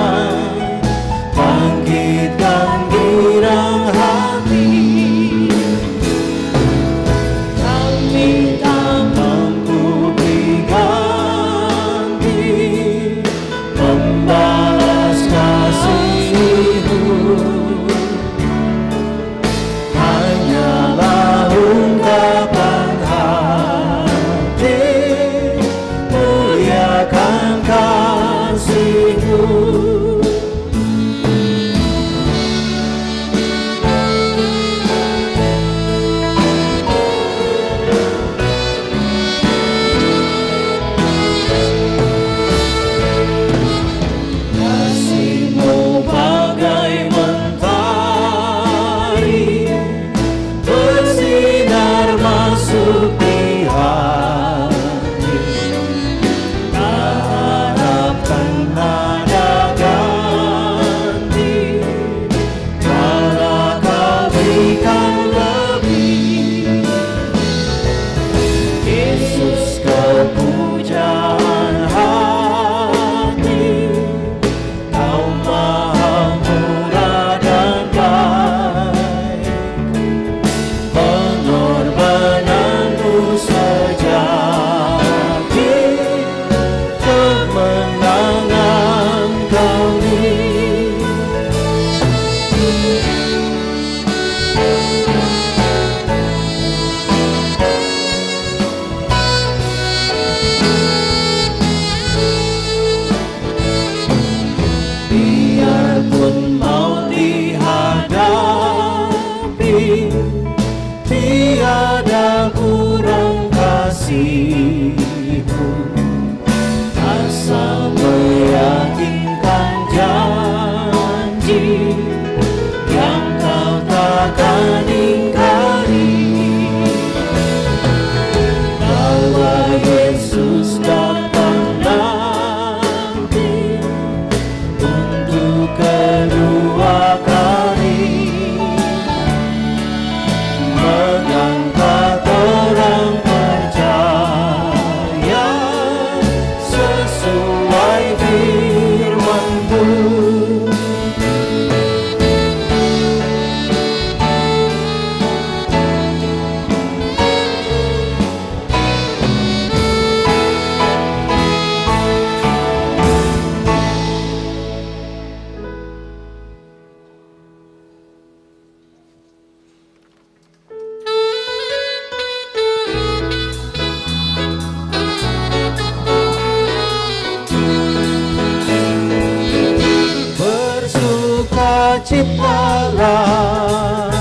Bersukacitalah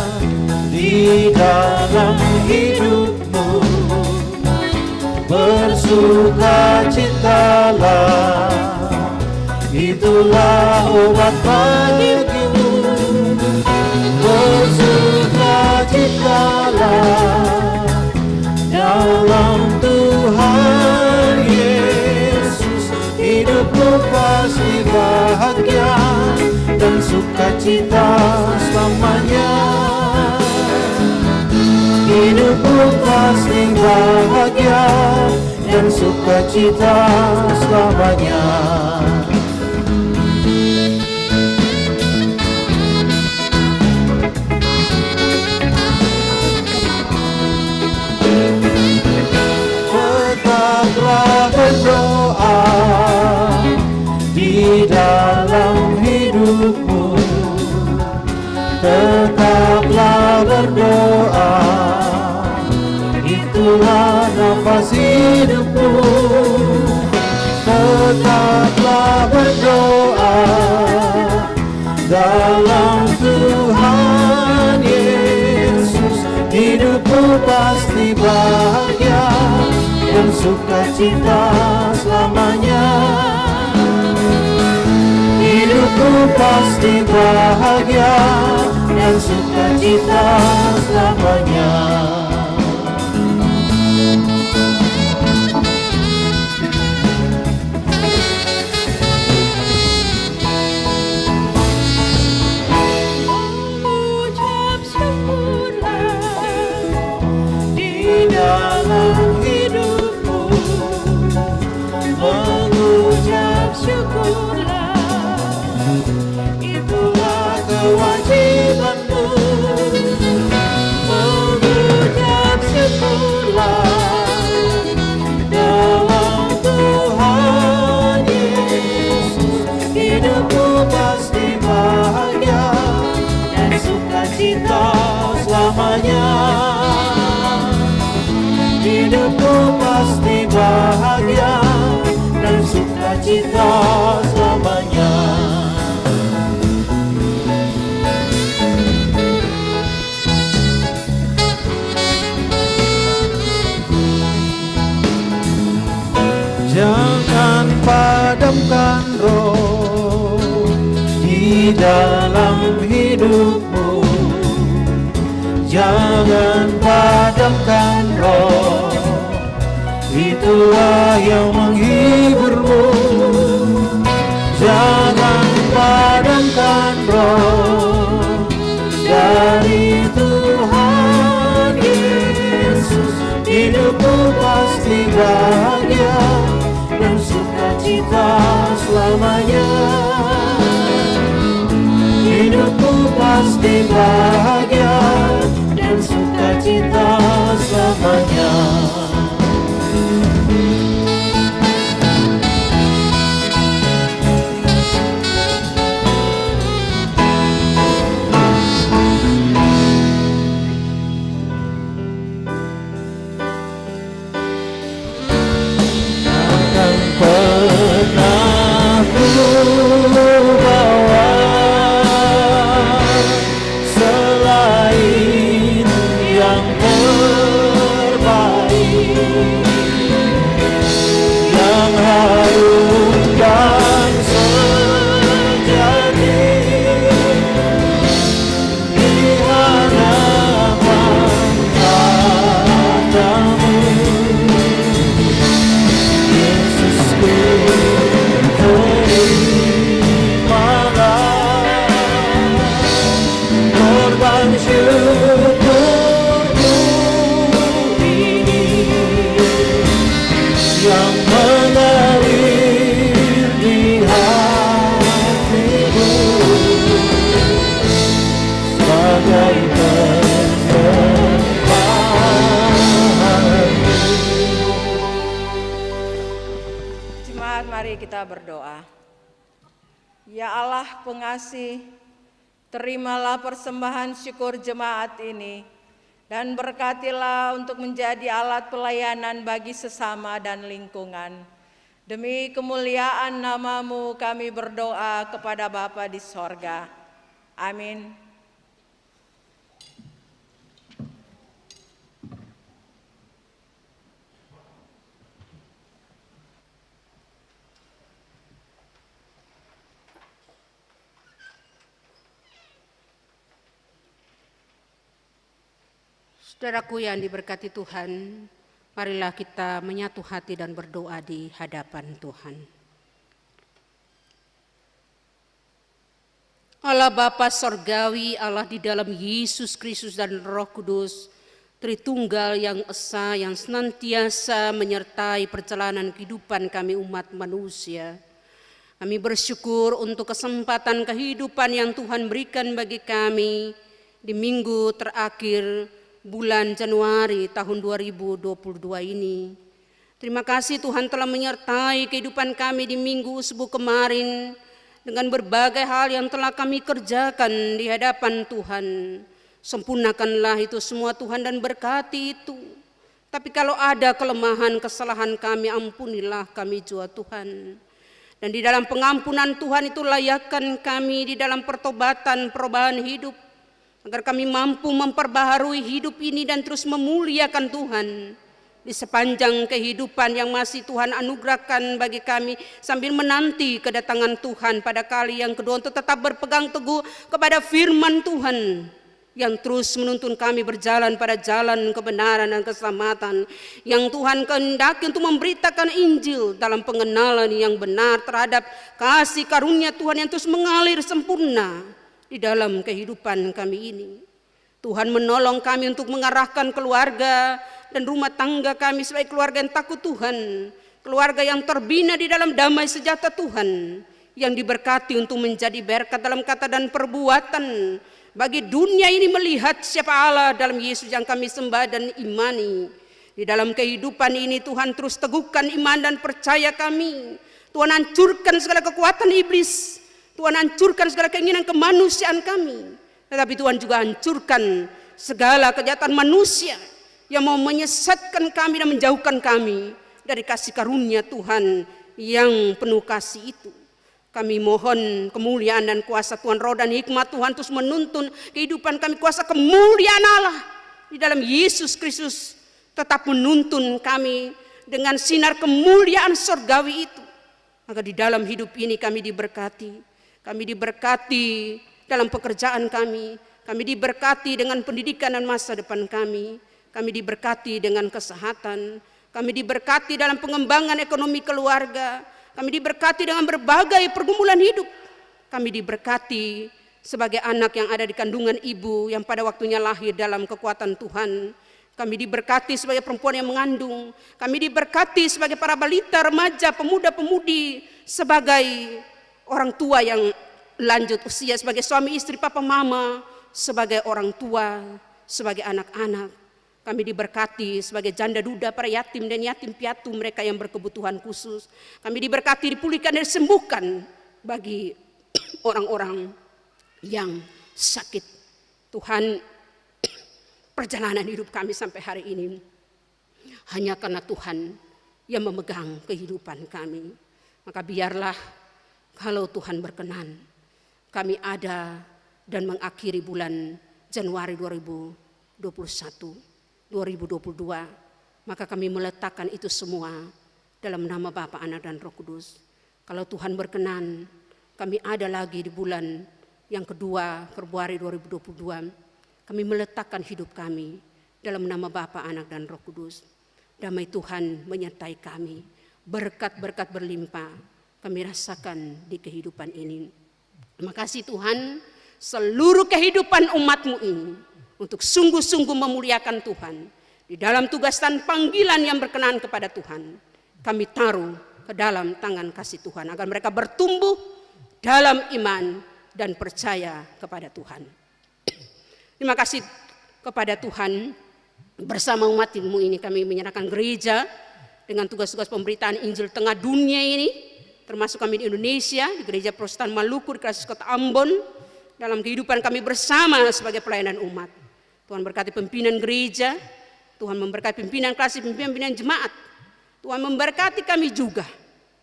di dalam hidupmu, bersukacitalah, itulah obat bagimu. Bersukacitalah dalam Tuhan Yesus, hidupmu pasti bahagia dan sukacita selamanya. Hidupmu pasti bahagia dan sukacita selamanya. Tetaplah berdoa di dalam hidupmu, tetaplah berdoa, itulah nafas hidupmu. Tetaplah berdoa dalam Tuhan Yesus, hidupmu pasti bahagia dan sukacita selamanya. Hidupku pasti bahagia dan sukacita selamanya. Mengucap syukurlah di dalam hidupmu, mengucap syukurlah, itulah kewajibanmu. Mengucap syukurlah dalam Tuhan Yesus, hidupmu pasti bahagia dan sukacita selamanya. Hidupku pasti bahagia dan sukacita selamanya. Jangan padamkan roh di dalam hidupmu, jangan padamkan roh, itulah yang menghiburmu. Jangan padamkan roh dari Tuhan Yesus, hidupmu pasti bahagia dan sukacita selamanya. Hidupku pasti bahagia dan sukacita selamanya. Takkan pernah ku bawa selain yang terbaik, yang harum dan sejati di hadapan katamu. Yesusku, terimalah korban syukurmu ini yang mengalir di hatimu sebagai persembahan. Jemaat, mari kita berdoa. Ya Allah pengasih, terimalah persembahan syukur jemaat ini dan berkatilah untuk menjadi alat pelayanan bagi sesama dan lingkungan. Demi kemuliaan nama-Mu kami berdoa kepada Bapa di sorga. Amin. Saudaraku yang diberkati Tuhan, marilah kita menyatu hati dan berdoa di hadapan Tuhan. Allah Bapa Sorgawi, Allah di dalam Yesus Kristus dan Roh Kudus, Tritunggal yang esa, yang senantiasa menyertai perjalanan kehidupan kami umat manusia. Kami bersyukur untuk kesempatan kehidupan yang Tuhan berikan bagi kami di minggu terakhir bulan Januari tahun 2022 ini. Terima kasih Tuhan telah menyertai kehidupan kami di minggu subuh kemarin dengan berbagai hal yang telah kami kerjakan di hadapan Tuhan. Sempurnakanlah itu semua Tuhan dan berkati itu. Tapi kalau ada kelemahan, kesalahan kami, ampunilah kami juga Tuhan. Dan di dalam pengampunan Tuhan itu layakkan kami di dalam pertobatan, perubahan hidup, agar kami mampu memperbaharui hidup ini dan terus memuliakan Tuhan di sepanjang kehidupan yang masih Tuhan anugerahkan bagi kami, sambil menanti kedatangan Tuhan pada kali yang kedua, untuk tetap berpegang teguh kepada firman Tuhan yang terus menuntun kami berjalan pada jalan kebenaran dan keselamatan, yang Tuhan kehendaki untuk memberitakan Injil dalam pengenalan yang benar terhadap kasih karunia Tuhan yang terus mengalir sempurna di dalam kehidupan kami ini. Tuhan menolong kami untuk mengarahkan keluarga dan rumah tangga kami sebagai keluarga yang takut Tuhan, keluarga yang terbina di dalam damai sejahtera Tuhan, yang diberkati untuk menjadi berkat dalam kata dan perbuatan bagi dunia ini melihat siapa Allah dalam Yesus yang kami sembah dan imani. Di dalam kehidupan ini Tuhan terus teguhkan iman dan percaya kami. Tuhan hancurkan segala kekuatan iblis, Tuhan hancurkan segala keinginan kemanusiaan kami, tetapi Tuhan juga hancurkan segala kejahatan manusia yang mau menyesatkan kami dan menjauhkan kami dari kasih karunia Tuhan yang penuh kasih itu. Kami mohon kemuliaan dan kuasa Tuhan, roh dan hikmat Tuhan terus menuntun kehidupan kami. Kuasa kemuliaan Allah di dalam Yesus Kristus tetap menuntun kami dengan sinar kemuliaan surgawi itu, agar di dalam hidup ini kami diberkati. Kami diberkati dalam pekerjaan kami diberkati dengan pendidikan dan masa depan kami diberkati dengan kesehatan, kami diberkati dalam pengembangan ekonomi keluarga, kami diberkati dengan berbagai pergumulan hidup, kami diberkati sebagai anak yang ada di kandungan ibu yang pada waktunya lahir dalam kekuatan Tuhan, kami diberkati sebagai perempuan yang mengandung, kami diberkati sebagai para balita, remaja, pemuda-pemudi, sebagai orang tua yang lanjut usia, sebagai suami istri, papa mama, sebagai orang tua, sebagai anak-anak. Kami diberkati sebagai janda duda, para yatim dan yatim piatu, mereka yang berkebutuhan khusus. Kami diberkati, dipulihkan dan disembuhkan bagi orang-orang yang sakit. Tuhan, perjalanan hidup kami sampai hari ini hanya karena Tuhan yang memegang kehidupan kami. Maka biarlah kalau Tuhan berkenan, kami ada dan mengakhiri bulan Januari 2022, maka kami meletakkan itu semua dalam nama Bapa, Anak, dan Roh Kudus. Kalau Tuhan berkenan, kami ada lagi di bulan yang kedua, Februari 2022, kami meletakkan hidup kami dalam nama Bapa, Anak, dan Roh Kudus. Damai Tuhan menyertai kami, berkat-berkat berlimpah kami rasakan di kehidupan ini. Terima kasih Tuhan, seluruh kehidupan umat-Mu ini untuk sungguh-sungguh memuliakan Tuhan. Di dalam tugas dan panggilan yang berkenan kepada Tuhan, kami taruh ke dalam tangan kasih Tuhan, agar mereka bertumbuh dalam iman dan percaya kepada Tuhan. Terima kasih kepada Tuhan, bersama umat-Mu ini kami menyerahkan gereja dengan tugas-tugas pemberitaan Injil tengah dunia ini, termasuk kami di Indonesia, di Gereja Protestan Maluku, di Kristus Kota Ambon, dalam kehidupan kami bersama sebagai pelayanan umat. Tuhan berkati pimpinan gereja, Tuhan memberkati pimpinan klasik, pimpinan jemaat. Tuhan memberkati kami juga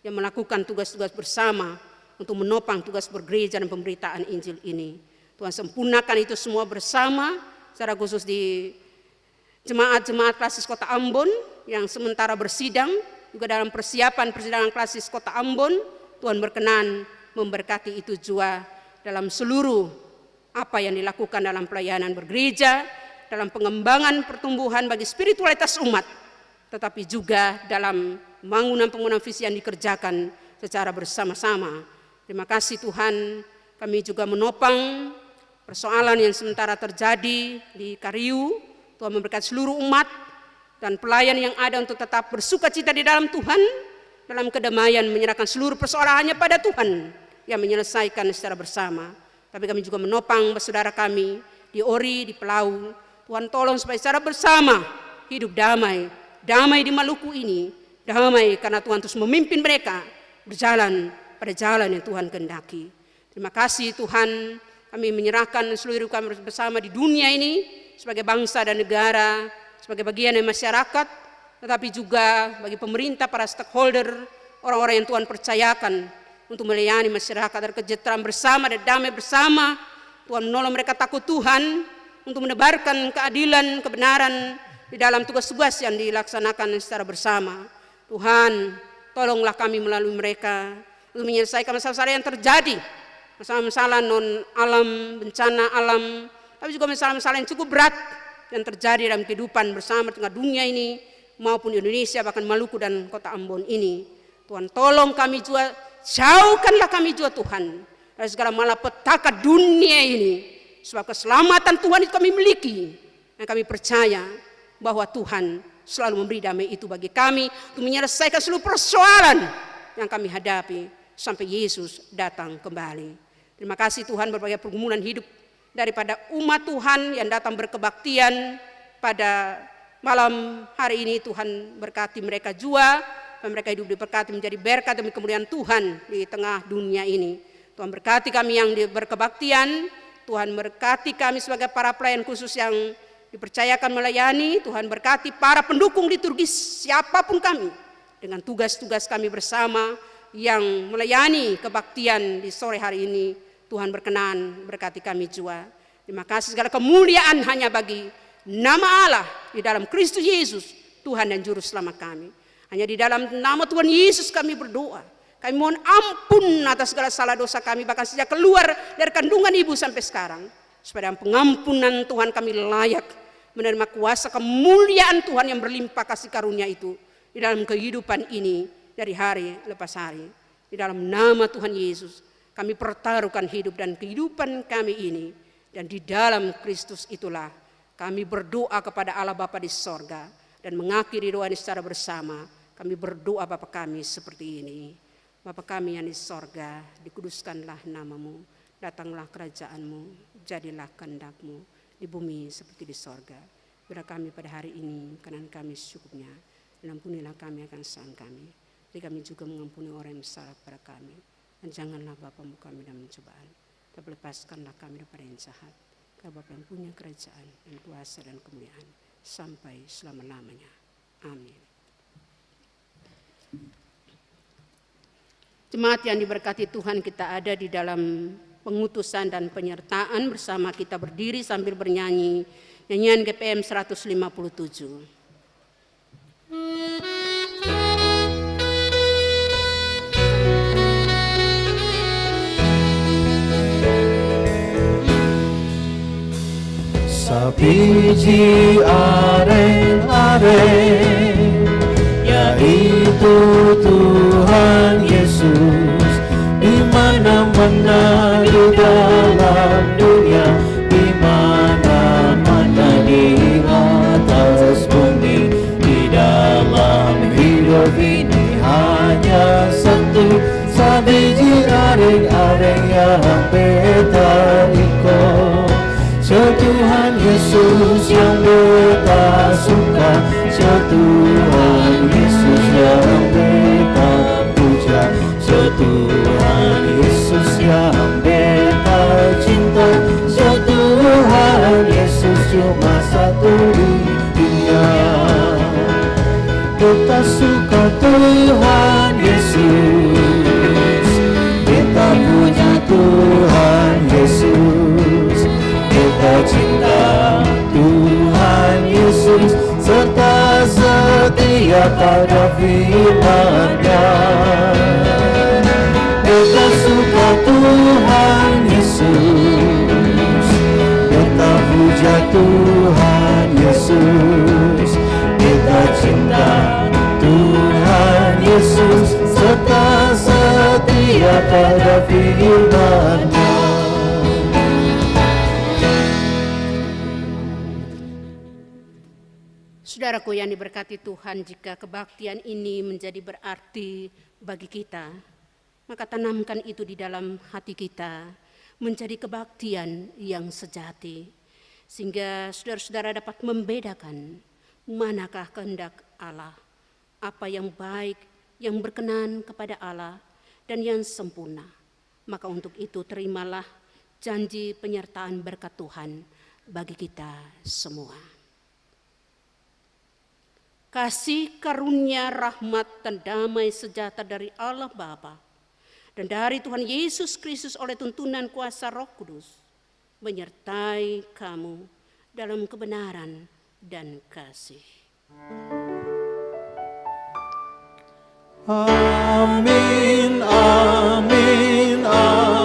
yang melakukan tugas-tugas bersama untuk menopang tugas bergereja dan pemberitaan Injil ini. Tuhan sempurnakan itu semua bersama, secara khusus di jemaat-jemaat klasis Kota Ambon yang sementara bersidang, juga dalam persidangan klasis Kota Ambon. Tuhan berkenan memberkati itu juga dalam seluruh apa yang dilakukan dalam pelayanan bergereja, dalam pengembangan pertumbuhan bagi spiritualitas umat, tetapi juga dalam bangunan visi yang dikerjakan secara bersama-sama. Terima kasih Tuhan, kami juga menopang persoalan yang sementara terjadi di Kariu. Tuhan memberkati seluruh umat dan pelayan yang ada untuk tetap bersuka cita di dalam Tuhan, dalam kedamaian menyerahkan seluruh persoalannya pada Tuhan yang menyelesaikan secara bersama. Tapi kami juga menopang saudara kami di Ori, di Pelau. Tuhan tolong supaya secara bersama hidup damai, damai di Maluku ini, damai karena Tuhan terus memimpin mereka berjalan pada jalan yang Tuhan kehendaki. Terima kasih Tuhan, kami menyerahkan seluruh kami bersama di dunia ini sebagai bangsa dan negara, sebagai bagian dari masyarakat, tetapi juga bagi pemerintah, para stakeholder, orang-orang yang Tuhan percayakan untuk melayani masyarakat dan kesejahteraan bersama dan damai bersama. Tuhan menolong mereka takut Tuhan untuk menebarkan keadilan, kebenaran di dalam tugas-tugas yang dilaksanakan secara bersama. Tuhan, tolonglah kami melalui mereka untuk menyelesaikan masalah-masalah yang terjadi, masalah-masalah non-alam, bencana alam, tapi juga masalah-masalah yang cukup berat yang terjadi dalam kehidupan bersama tengah dunia ini, maupun Indonesia, bahkan Maluku dan Kota Ambon ini. Tuhan tolong kami juga, jauhkanlah kami juga Tuhan dari segala malapetaka dunia ini, sebab keselamatan Tuhan itu kami miliki, dan kami percaya bahwa Tuhan selalu memberi damai itu bagi kami untuk menyelesaikan seluruh persoalan yang kami hadapi sampai Yesus datang kembali. Terima kasih Tuhan, berbagai pergumulan hidup daripada umat Tuhan yang datang berkebaktian pada malam hari ini, Tuhan berkati mereka juga, dan mereka hidup diberkati menjadi berkat demi kemuliaan Tuhan di tengah dunia ini. Tuhan berkati kami yang berkebaktian, Tuhan berkati kami sebagai para pelayan khusus yang dipercayakan melayani. Tuhan berkati para pendukung liturgis siapapun kami dengan tugas-tugas kami bersama yang melayani kebaktian di sore hari ini. Tuhan berkenan berkati kami juga. Terima kasih, segala kemuliaan hanya bagi nama Allah di dalam Kristus Yesus, Tuhan dan Juru Selamat kami. Hanya di dalam nama Tuhan Yesus kami berdoa. Kami mohon ampun atas segala salah dosa kami, bahkan sejak keluar dari kandungan ibu sampai sekarang. Supaya dalam pengampunan Tuhan kami layak menerima kuasa kemuliaan Tuhan yang berlimpah kasih karunia itu di dalam kehidupan ini dari hari lepas hari. Di dalam nama Tuhan Yesus kami pertaruhkan hidup dan kehidupan kami ini, dan di dalam Kristus itulah kami berdoa kepada Allah Bapa di sorga, dan mengakhiri doa ini secara bersama. Kami berdoa Bapa kami seperti ini. Bapa kami yang di sorga, dikuduskanlah namamu, datanglah kerajaanmu, jadilah kehendak-mu di bumi seperti di sorga. Beri kami pada hari ini makanan kami secukupnya, dan ampunilah kami akan kesalahan kami, jadi kami juga mengampuni orang yang bersalah pada kami. Dan janganlah Bapamu kami dalam pencobaan, tapi lepaskanlah kami daripada yang jahat. Karena Bapa yang punya kerajaan dan kuasa dan kemuliaan sampai selama-lamanya. Amin. Jemaat yang diberkati Tuhan, kita ada di dalam pengutusan dan penyertaan bersama. Kita berdiri sambil bernyanyi nyanyian GPM 157. Sabiji areng-areng, yaitu Tuhan Yesus, di mana-mana di dalam dunia, di mana-mana di atas bumi, di dalam hidup ini hanya satu sabiji areng-areng yang beta ikut. Tuhan Yesus yang beta suka, Tuhan Yesus yang beta puja, Tuhan Yesus yang beta cinta, Tuhan Yesus cuma satu di dunia. Beta suka Tuhan Yesus, beta punya Tuhan Yesus. pada firman-Nya. Kita suka Tuhan Yesus, kita puja Tuhan Yesus, kita cinta Tuhan Yesus, serta setia pada firman-Nya. Saudaraku yang diberkati Tuhan, jika kebaktian ini menjadi berarti bagi kita, maka tanamkan itu di dalam hati kita menjadi kebaktian yang sejati, sehingga saudara-saudara dapat membedakan manakah kehendak Allah, apa yang baik, yang berkenan kepada Allah, dan yang sempurna. Maka untuk itu terimalah janji penyertaan berkat Tuhan bagi kita semua. Kasih karunia, rahmat, dan damai sejahtera dari Allah Bapa dan dari Tuhan Yesus Kristus oleh tuntunan kuasa Roh Kudus menyertai kamu dalam kebenaran dan kasih. Amin, amin, amin.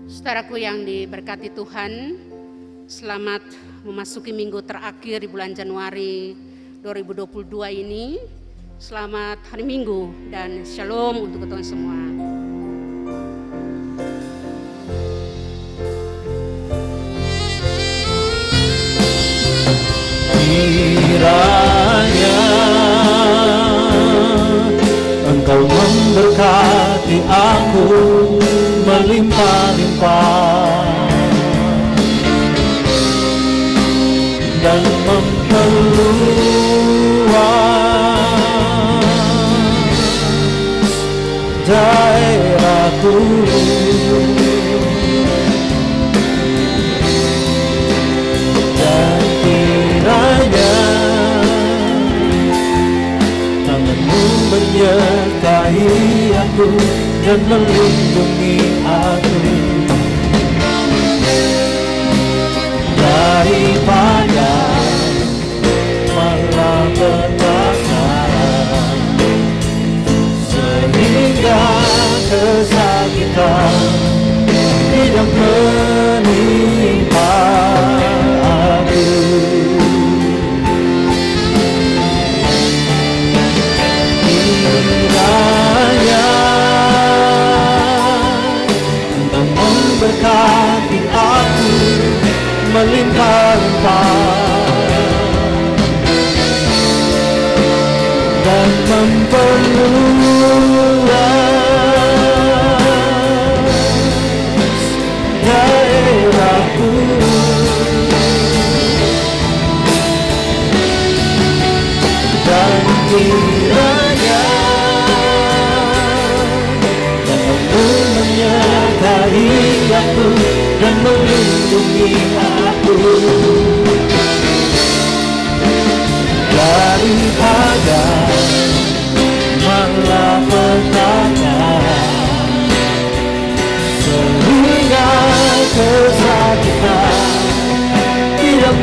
Saudaraku yang diberkati Tuhan, selamat memasuki minggu terakhir di bulan Januari 2022 ini. Selamat hari Minggu dan shalom untuk kita semua. Kiranya Engkau memberkati aku melimpah-limpah dan memperluas daerahku, dan kiranya tangan-Mu menyertai aku dan melindungi aku daripada malapetaka, sehingga kesakitan tidak menimpa aku. Kiranya memberkati aku melimpah-limpah dan memperluas daerahku, dan kiranya menyertai aku dan melindungi aku daripada malapetaka, sehingga kesakitan tidak